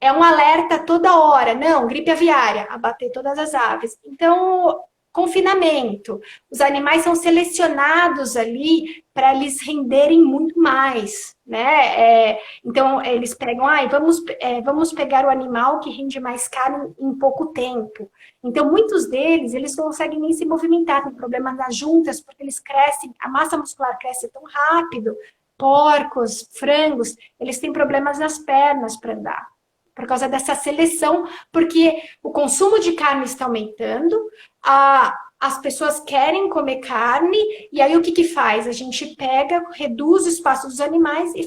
é um alerta toda hora. Não, gripe aviária, abater todas as aves. Então, confinamento. Os animais são selecionados ali para eles renderem muito mais, né? Então, eles pegam, vamos pegar o animal que rende mais carne em pouco tempo. Então, muitos deles, eles não conseguem nem se movimentar, tem problemas nas juntas, porque eles crescem, a massa muscular cresce tão rápido. Porcos, frangos, eles têm problemas nas pernas para andar, por causa dessa seleção, porque o consumo de carne está aumentando, as pessoas querem comer carne, e aí o que faz? A gente reduz o espaço dos animais e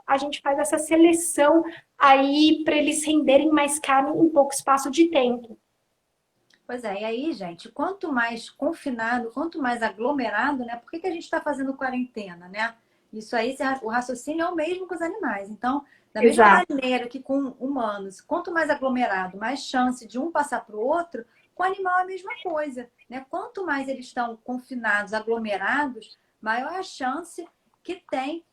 a gente faz essa seleção aí para eles renderem mais carne em pouco espaço de tempo. Pois é, e aí, gente, quanto mais confinado, quanto mais aglomerado, né? Por que a gente está fazendo quarentena, né? Isso aí, o raciocínio é o mesmo com os animais. Então, da mesma maneira que com humanos, quanto mais aglomerado, mais chance de um passar para o outro, com o animal é a mesma coisa, né? Quanto mais eles estão confinados, aglomerados, maior a chance que tem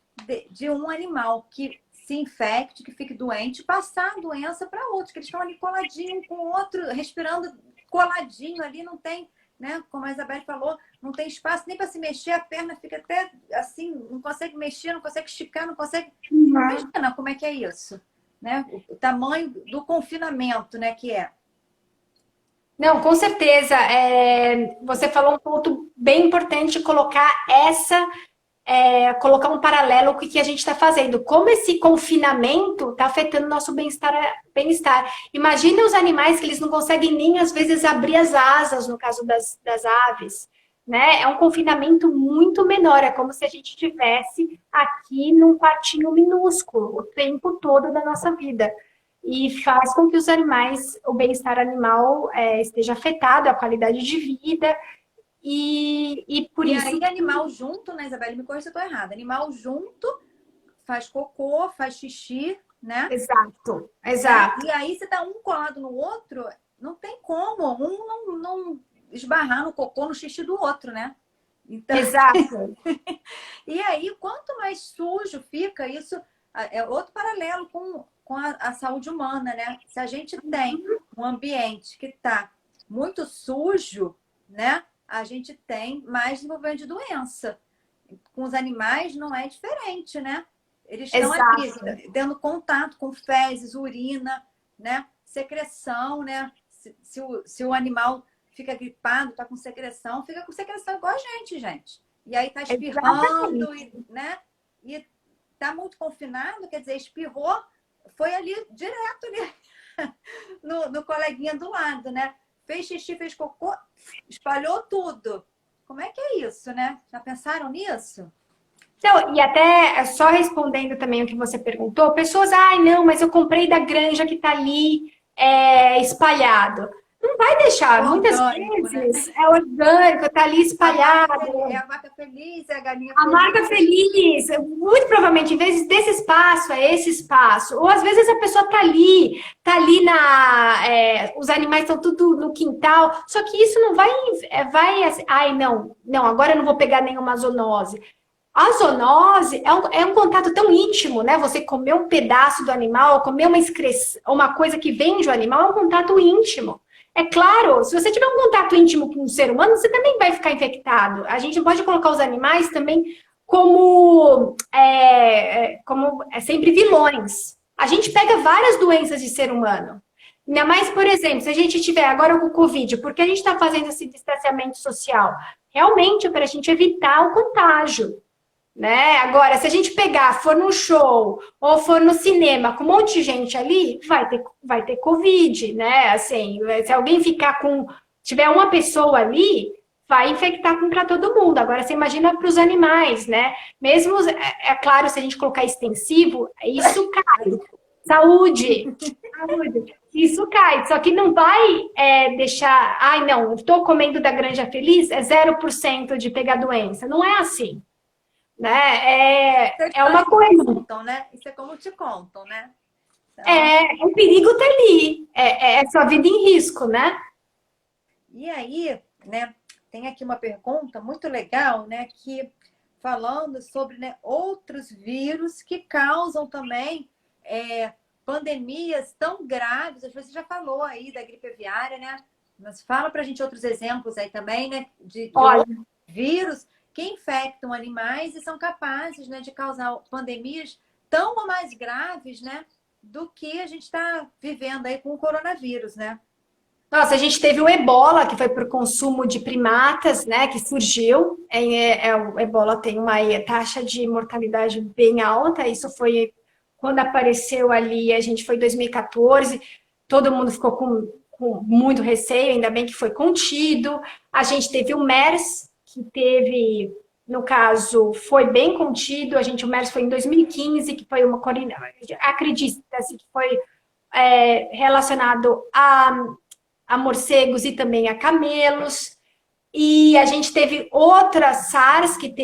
de um animal que se infecte, que fique doente, passar a doença para outros, que eles estão ali coladinho com o outro, respirando coladinho ali, não tem, né? Como a Isabel falou, não tem espaço nem para se mexer, a perna fica até assim, não consegue mexer, não consegue esticar, não consegue. Imagina como é que é isso, né? O tamanho do confinamento, né? Que é. Não, com certeza. Você falou um ponto bem importante, colocar um paralelo com o que a gente está fazendo. Como esse confinamento está afetando o nosso bem-estar. Imagina os animais que eles não conseguem nem, às vezes, abrir as asas, no caso das aves. Né? É um confinamento muito menor. É como se a gente estivesse aqui num quartinho minúsculo o tempo todo da nossa vida. E faz com que os animais, o bem-estar animal esteja afetado, a qualidade de vida. E por isso. E aí, animal junto, né, Isabela? Me corrija se eu estou errada. Animal junto faz cocô, faz xixi, né? Exato, exato, E aí você tá um colado no outro, não tem como não esbarrar no cocô, no xixi do outro, né? Então, exato. e aí, quanto mais sujo fica, isso é outro paralelo com a saúde humana, né? Se a gente tem um ambiente que está muito sujo, né? A gente tem mais desenvolvimento de doença. Com os animais não é diferente, né? Eles estão ali Exato. tendo contato com fezes, urina, né? Secreção, né? Se o animal fica gripado, tá com secreção, fica com secreção igual a gente. E aí tá espirrando, Exatamente. né? E tá muito confinado, quer dizer, espirrou, foi ali direto ali no coleguinha do lado, né? Fez xixi, fez cocô, espalhou tudo. Como é que é isso, né? Já pensaram nisso? Então, e até só respondendo também o que você perguntou, pessoas, ai, não, mas eu comprei da granja que está ali espalhado. Não vai deixar, muitas Orgânico, né? vezes é orgânico, está ali espalhado. É a vaca feliz, é a galinha A marca feliz. feliz, muito provavelmente, em vez desse espaço, é esse espaço. Ou às vezes a pessoa tá ali os animais estão tudo no quintal. Só que isso não vai assim, ai, não, agora eu não vou pegar nenhuma zoonose. A zoonose é um contato tão íntimo, né? Você comer um pedaço do animal, comer uma coisa que vem de um animal, é um contato íntimo. É claro, se você tiver um contato íntimo com um ser humano, você também vai ficar infectado. A gente pode colocar os animais também como sempre vilões. A gente pega várias doenças de ser humano. Ainda mais, por exemplo, se a gente tiver agora com o Covid, porque a gente está fazendo esse distanciamento social? Realmente para a gente evitar o contágio. Né? Agora, se a gente pegar, for no show ou for no cinema com um monte de gente ali, vai ter Covid, né? Assim, se alguém tiver uma pessoa ali, vai infectar para todo mundo. Agora, você imagina para os animais, né? Mesmo, é claro, se a gente colocar extensivo, isso cai. Saúde, saúde. Isso cai, só que não vai deixar, ai não, estou comendo da Granja Feliz, é 0% de pegar doença. Não é assim. Né? É uma coisa. Contam, né? Isso é como te contam, né? Então, O perigo tá ali. É sua vida em risco, né? e aí, né? Tem aqui uma pergunta muito legal, né? Que falando sobre, né, outros vírus que causam também pandemias tão graves. Acho que você já falou aí da gripe aviária, né? Mas fala pra gente outros exemplos aí também, né? De Olha, outros vírus que infectam animais e são capazes, né, de causar pandemias tão ou mais graves, né, do que a gente está vivendo aí com o coronavírus, né? nossa, a gente teve o Ebola, que foi por consumo de primatas, né? Que surgiu. O Ebola tem uma taxa de mortalidade bem alta. Isso foi quando apareceu ali, a gente foi em 2014, todo mundo ficou com muito receio, ainda bem que foi contido. A gente teve o MERS, que teve, no caso, foi bem contido. O MERS foi em 2015, que foi acredita-se que foi relacionado a morcegos e também a camelos. E a gente teve outra SARS que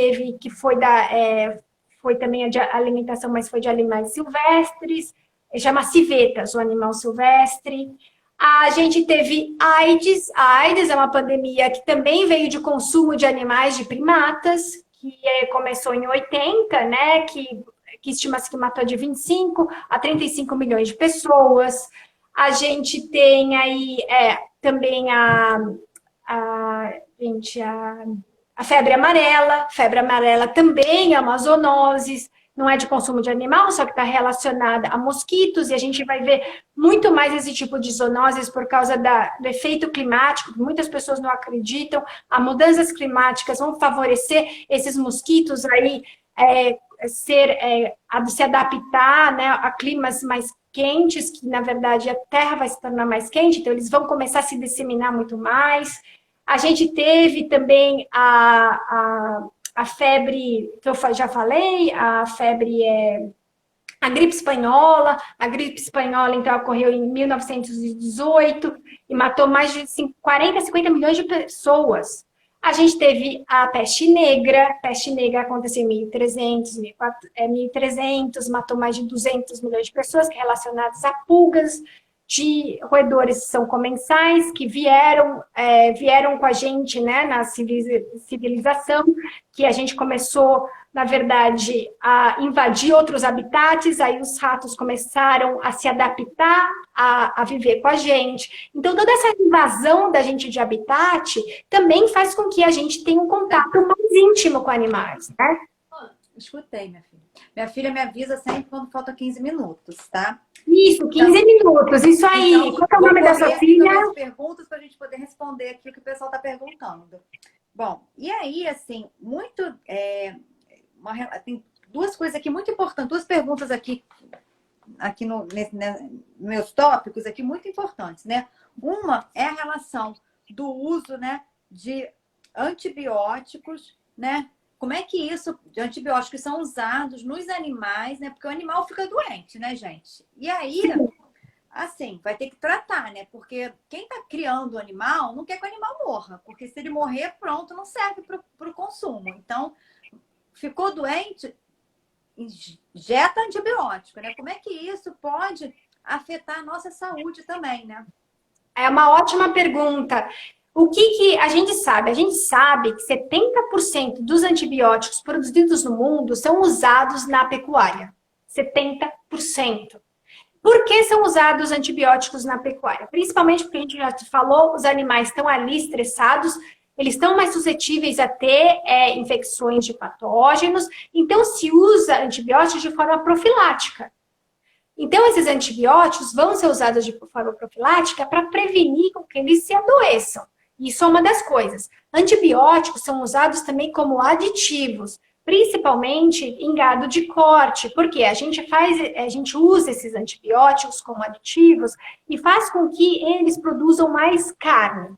foi também de alimentação, mas foi de animais silvestres, chama civetas, o animal silvestre. A gente teve AIDS. A AIDS é uma pandemia que também veio de consumo de animais, de primatas, que começou em 80, né? Que estima-se que matou de 25 a 35 milhões de pessoas. A gente tem aí também gente, a febre amarela. Febre amarela também é uma zoonose, não é de consumo de animal, só que está relacionada a mosquitos, e a gente vai ver muito mais esse tipo de zoonoses por causa do efeito climático, que muitas pessoas não acreditam. As mudanças climáticas vão favorecer esses mosquitos aí se adaptar, né, a climas mais quentes, que na verdade a Terra vai se tornar mais quente, então eles vão começar a se disseminar muito mais. A gente teve também a febre, que eu já falei, a gripe espanhola. A gripe espanhola, então, ocorreu em 1918 e matou mais de 40, 50 milhões de pessoas. A gente teve a peste negra aconteceu em 1300, 1300, matou mais de 200 milhões de pessoas relacionadas a pulgas de roedores que são comensais, que vieram com a gente, né, na civilização, que a gente começou, na verdade, a invadir outros habitats, aí os ratos começaram a se adaptar a viver com a gente. Então, toda essa invasão da gente de habitat também faz com que a gente tenha um contato mais íntimo com animais, né? Escutei, minha filha. Minha filha me avisa sempre quando falta 15 minutos, tá? Isso, 15 minutos, isso aí. Então, qual é o nome da sua filha? As perguntas para a gente poder responder aqui o que o pessoal está perguntando. Bom, e aí, assim, tem duas coisas aqui muito importantes, duas perguntas aqui meus tópicos aqui muito importantes, né? Uma é a relação do uso, né, de antibióticos, né? Como é que isso, de antibióticos são usados nos animais, né? Porque o animal fica doente, né, gente? E aí, assim, vai ter que tratar, né? Porque quem está criando o animal não quer que o animal morra. Porque se ele morrer, pronto, não serve para o consumo. Então, ficou doente, injeta antibiótico, né? Como é que isso pode afetar a nossa saúde também, né? É uma ótima pergunta. O que a gente sabe? A gente sabe que 70% dos antibióticos produzidos no mundo são usados na pecuária. 70%. Por que são usados antibióticos na pecuária? Principalmente porque a gente já falou, os animais estão ali estressados, eles estão mais suscetíveis a ter infecções de patógenos, então se usa antibióticos de forma profilática. Então, esses antibióticos vão ser usados de forma profilática para prevenir com que eles se adoeçam. Isso é uma das coisas. Antibióticos são usados também como aditivos, principalmente em gado de corte, porque a gente usa esses antibióticos como aditivos e faz com que eles produzam mais carne.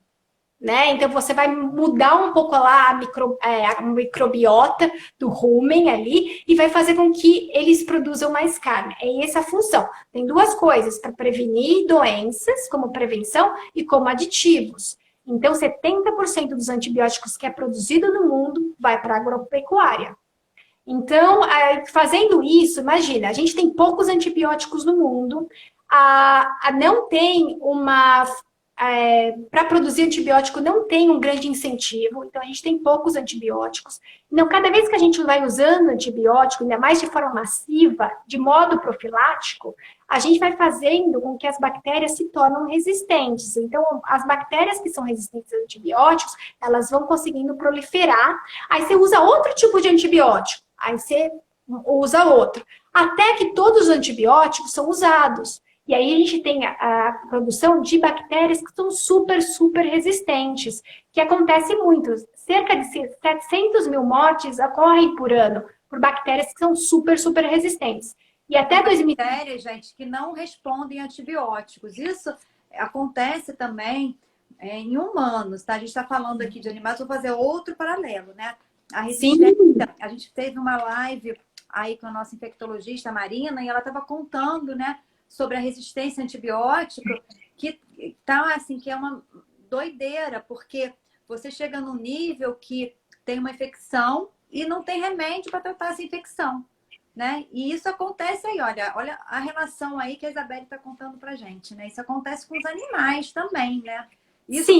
Né? Então, você vai mudar um pouco lá a microbiota do rumen ali e vai fazer com que eles produzam mais carne. É essa a função. Tem duas coisas, para prevenir doenças, como prevenção, e como aditivos. Então, 70% dos antibióticos que é produzido no mundo vai para a agropecuária. Então, fazendo isso, imagina, a gente tem poucos antibióticos no mundo, não tem para produzir antibiótico não tem um grande incentivo, então a gente tem poucos antibióticos. Então, cada vez que a gente vai usando antibiótico, ainda mais de forma massiva, de modo profilático, a gente vai fazendo com que as bactérias se tornem resistentes. Então, as bactérias que são resistentes a antibióticos, elas vão conseguindo proliferar. Aí você usa outro tipo de antibiótico, aí você usa outro. Até que todos os antibióticos são usados. E aí a gente tem a produção de bactérias que são super, super resistentes, que acontece muito. Cerca de 700 mil mortes ocorrem por ano por bactérias que são super, super resistentes. E até 2000... Bactérias, gente, que não respondem a antibióticos. Isso acontece também em humanos, tá? A gente está falando aqui de animais, vou fazer outro paralelo, né? A resistência, a gente fez uma live aí com a nossa infectologista, Marina, e ela estava contando, né, sobre a resistência a antibiótico, que tá assim, que é uma doideira, porque você chega num nível que tem uma infecção e não tem remédio para tratar essa infecção, né? E isso acontece aí, olha a relação aí que a Isabelle está contando pra gente, né? Isso acontece com os animais também, né? Isso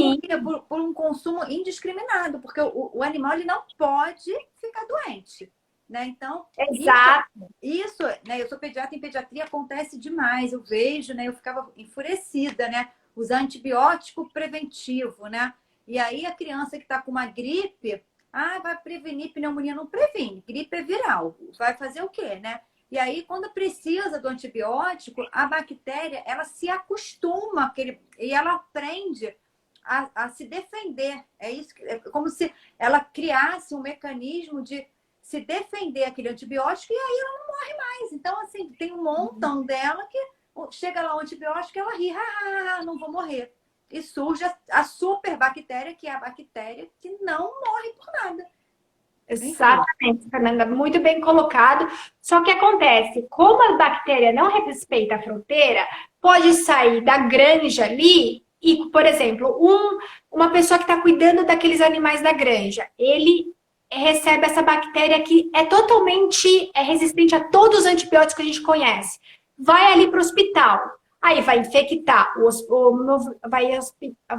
por um consumo indiscriminado, porque o animal ele não pode ficar doente. Né? Então, exato. Isso, né? Eu sou pediatra, em pediatria acontece demais. Eu vejo, né? Eu ficava enfurecida, né? Usar antibiótico preventivo, né? E aí a criança que está com uma gripe, vai prevenir pneumonia, não previne. Gripe é viral. Vai fazer o quê, né? E aí, quando precisa do antibiótico, a bactéria, ela se acostuma e ela aprende a se defender. É como se ela criasse um mecanismo de se defender aquele antibiótico e aí ela não morre mais. Então, assim, tem um montão dela que chega lá o antibiótico e ela ri, não vou morrer. E surge a superbactéria, que é a bactéria que não morre por nada. Exatamente, Fernanda, muito bem colocado. Só que acontece, como a bactéria não respeita a fronteira, pode sair da granja ali E, por exemplo, uma pessoa que está cuidando daqueles animais da granja, ele recebe essa bactéria que é totalmente resistente a todos os antibióticos que a gente conhece. Vai ali para o hospital, aí vai infectar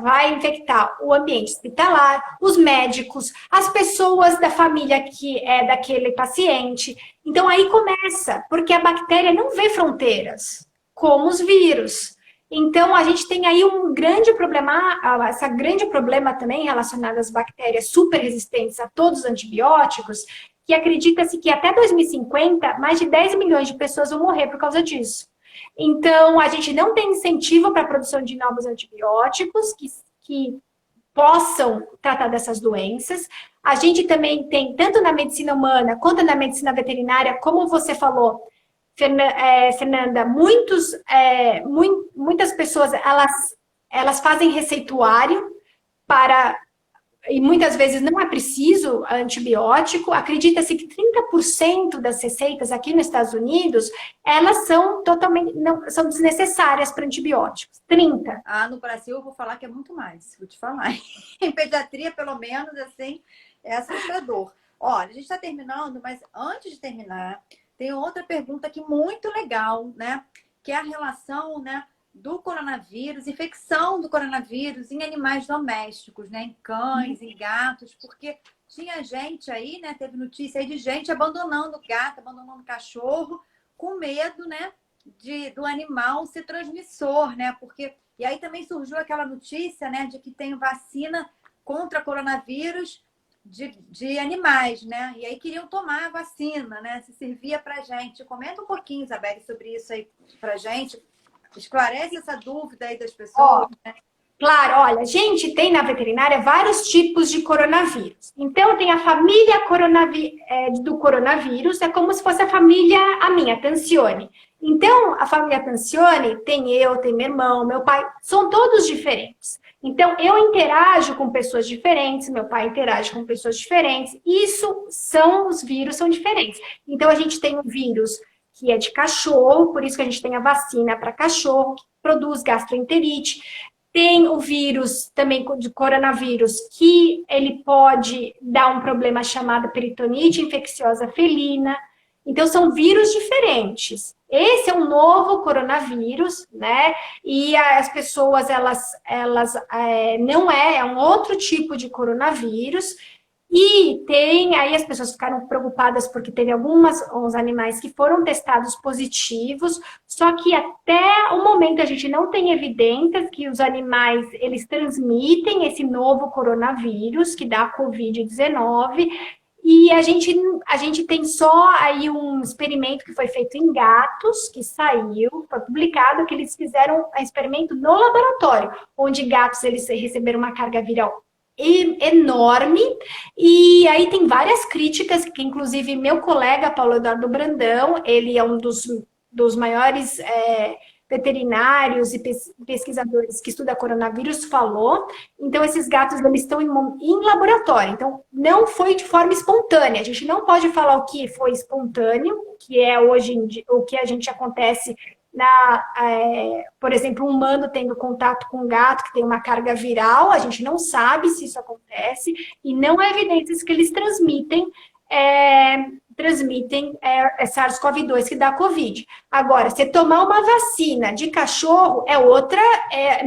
vai infectar o ambiente hospitalar, os médicos, as pessoas da família que é daquele paciente. Então aí começa, porque a bactéria não vê fronteiras, como os vírus. Então, a gente tem aí um grande problema, esse grande problema também relacionado às bactérias super resistentes a todos os antibióticos, que acredita-se que até 2050, mais de 10 milhões de pessoas vão morrer por causa disso. Então, a gente não tem incentivo para a produção de novos antibióticos que possam tratar dessas doenças. A gente também tem, tanto na medicina humana quanto na medicina veterinária, como você falou, Fernanda, muitas pessoas, elas fazem receituário e muitas vezes não é preciso antibiótico. Acredita-se que 30% das receitas aqui nos Estados Unidos, elas são totalmente, não, são desnecessárias para antibióticos. 30%. Ah, no Brasil eu vou falar que é muito mais, vou te falar. Em pediatria, pelo menos, assim, é assustador. Olha, a gente está terminando, mas antes de terminar, tem outra pergunta aqui muito legal, né? Que é a relação, né, do coronavírus, infecção do coronavírus em animais domésticos, né? Em cães, em gatos, porque tinha gente aí, né? Teve notícia aí de gente abandonando gato, abandonando cachorro, com medo, né? Do animal ser transmissor, né? E aí também surgiu aquela notícia, né? De que tem vacina contra coronavírus de animais, né? E aí queriam tomar a vacina, né? Se servia pra gente. Comenta um pouquinho, Isabelle, sobre isso aí pra gente. Esclarece essa dúvida aí das pessoas, né? Claro, olha, a gente tem na veterinária vários tipos de coronavírus. Então, tem a família do coronavírus, é como se fosse a família, a minha, Tancione. Então, a família Tancione tem eu, tem meu irmão, meu pai, são todos diferentes. Então, eu interajo com pessoas diferentes, meu pai interage com pessoas diferentes. Os vírus são diferentes. Então, a gente tem um vírus que é de cachorro, por isso que a gente tem a vacina para cachorro, que produz gastroenterite. Tem o vírus também de coronavírus, que ele pode dar um problema chamado peritonite infecciosa felina. Então, são vírus diferentes. Esse é um novo coronavírus, né? E as pessoas, não é um outro tipo de coronavírus. E aí as pessoas ficaram preocupadas porque teve uns animais que foram testados positivos, só que até o momento a gente não tem evidências que os animais, eles transmitem esse novo coronavírus, que dá a Covid-19, e a gente tem só aí um experimento que foi feito em gatos, que saiu, foi publicado, que eles fizeram um experimento no laboratório, onde gatos eles receberam uma carga viral enorme, e aí tem várias críticas, que inclusive meu colega Paulo Eduardo Brandão, ele é um dos maiores veterinários e pesquisadores que estuda coronavírus, falou. Então, esses gatos eles estão em laboratório, então não foi de forma espontânea. A gente não pode falar o que foi espontâneo, que é hoje em dia, o que a gente acontece por exemplo, um humano tendo contato com um gato que tem uma carga viral, a gente não sabe se isso acontece, e não há evidências que eles transmitem SARS-CoV-2 que dá Covid. Agora, você tomar uma vacina de cachorro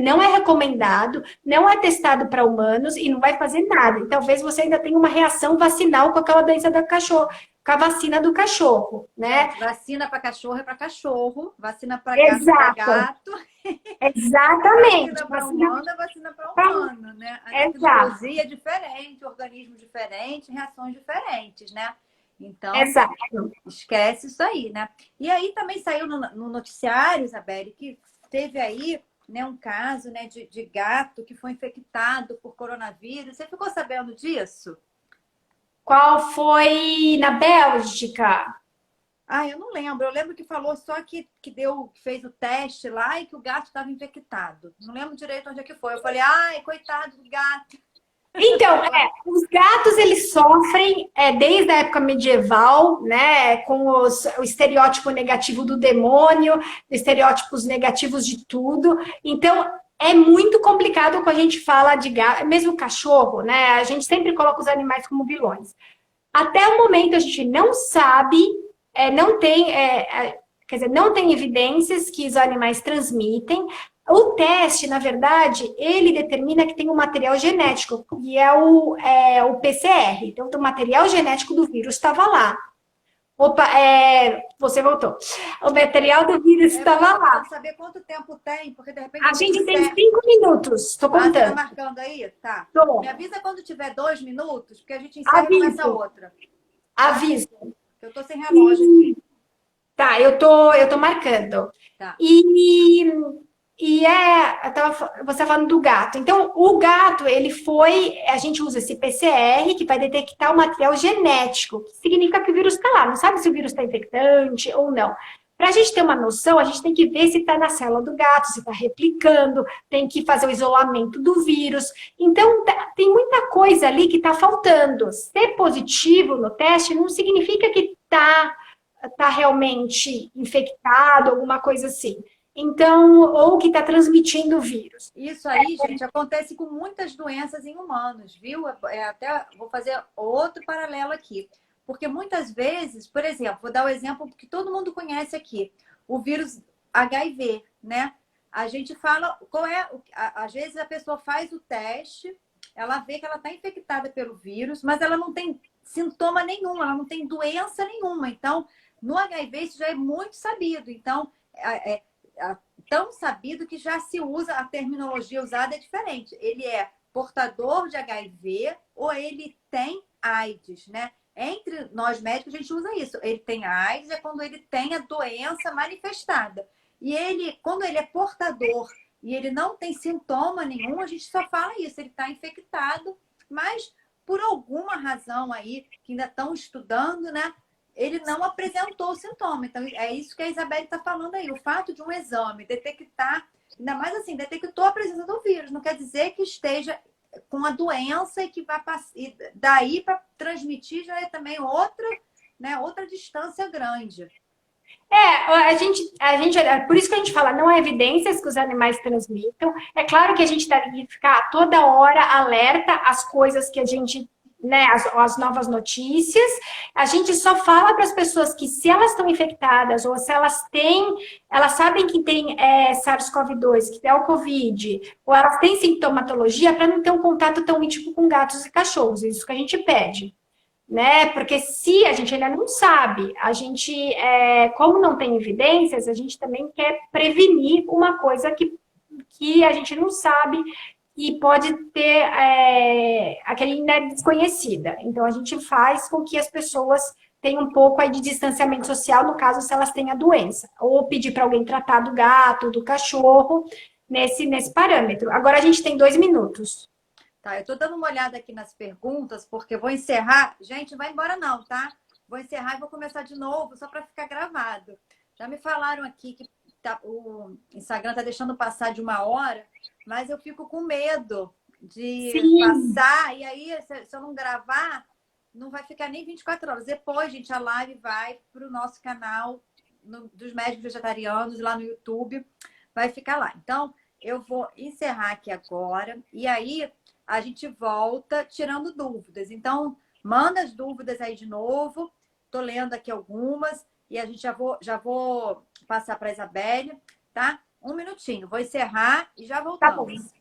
não é recomendado, não é testado para humanos e não vai fazer nada. E talvez você ainda tenha uma reação vacinal com aquela doença do cachorro, com a vacina do cachorro, né? Vacina para cachorro é para cachorro, vacina para gato é para gato. Exatamente. Vacina para humano é vacina para humano, né? A tecnologia é diferente, organismos diferentes, reações diferentes, né? Então, esquece isso aí, né? E aí também saiu no noticiário, Isabelle, que teve aí, né, um caso, né, de gato que foi infectado por coronavírus. Você ficou sabendo disso? Qual foi na Bélgica? Ah, eu não lembro. Eu lembro que falou só que fez o teste lá e que o gato estava infectado. Não lembro direito onde é que foi. Eu falei, ai, coitado do gato. Então, os gatos, eles sofrem desde a época medieval, né, com o estereótipo negativo do demônio, estereótipos negativos de tudo. Então, é muito complicado quando a gente fala de gato, mesmo cachorro, né? A gente sempre coloca os animais como vilões. Até o momento a gente não sabe, não tem, quer dizer, não tem evidências que os animais transmitem. O teste, na verdade, ele determina que tem um material genético, e é o PCR. Então, o material genético do vírus estava lá. Opa, você voltou. O material do vírus estava lá. Quero saber quanto tempo tem, porque de repente A você gente tem disser... 5 minutos, estou Ah, você tá contando. marcando aí? Tá. Tô. Me avisa quando tiver 2 minutos, porque a gente encerra e começa Aviso, outra. aviso. Eu tô sem relógio aqui. Tá, eu tô marcando. Tá. E, você tá falando do gato. Então, o gato, a gente usa esse PCR que vai detectar o material genético, que significa que o vírus está lá. Não sabe se o vírus está infectante ou não. Para a gente ter uma noção, a gente tem que ver se está na célula do gato, se está replicando, tem que fazer o isolamento do vírus. Então, tem muita coisa ali que está faltando. Ser positivo no teste não significa que está realmente infectado, alguma coisa assim. Então, ou que está transmitindo o vírus. Isso aí, gente, acontece com muitas doenças em humanos, viu? Até vou fazer outro paralelo aqui. Porque muitas vezes, por exemplo, vou dar o exemplo que todo mundo conhece aqui, o vírus HIV, né? A gente fala, às vezes a pessoa faz o teste, ela vê que ela está infectada pelo vírus, mas ela não tem sintoma nenhum, ela não tem doença nenhuma. Então, no HIV isso já é muito sabido. Então, tão sabido que já se usa, a terminologia usada é diferente. Ele é portador de HIV ou ele tem AIDS, né? Entre nós médicos a gente usa isso. Ele tem AIDS é quando ele tem a doença manifestada. E ele, quando ele é portador e ele não tem sintoma nenhum, a gente só fala isso, ele está infectado, mas por alguma razão aí, que ainda estão estudando, né? Ele não apresentou sintoma. Então, é isso que a Isabelle está falando aí. O fato de um exame detectar, ainda mais assim, detectou a presença do vírus, não quer dizer que esteja com a doença e que vai passar. E daí para transmitir já é também outra, né, outra distância grande. Por isso que a gente fala, não há evidências que os animais transmitam. É claro que a gente deve ficar toda hora alerta às coisas que a gente, né, as novas notícias. A gente só fala para as pessoas que se elas estão infectadas ou se elas sabem que tem SARS-CoV-2, que é o Covid, ou elas têm sintomatologia, para não ter um contato tão íntimo com gatos e cachorros. É isso que a gente pede. Né? Porque se a gente ainda não sabe, como não tem evidências, a gente também quer prevenir uma coisa que a gente não sabe e pode ter aquela desconhecida. Então, a gente faz com que as pessoas tenham um pouco aí de distanciamento social, no caso, se elas têm a doença. Ou pedir para alguém tratar do gato, do cachorro, nesse parâmetro. Agora, a gente tem 2 minutos. Tá, eu tô dando uma olhada aqui nas perguntas, porque eu vou encerrar. Gente, não vai embora não, tá? Vou encerrar e vou começar de novo, só para ficar gravado. Já me falaram aqui que o Instagram tá deixando passar de 1 hora, mas eu fico com medo de passar. E aí, se eu não gravar, não vai ficar nem 24 horas. Depois, gente, a live vai para o nosso canal dos médicos vegetarianos, lá no YouTube. Vai ficar lá. Então, eu vou encerrar aqui agora. E aí, a gente volta tirando dúvidas. Então, manda as dúvidas aí de novo. Tô lendo aqui algumas. E a gente já vou passar para a Isabelle, tá? 1 minutinho. Vou encerrar e já Tá bom. voltamos.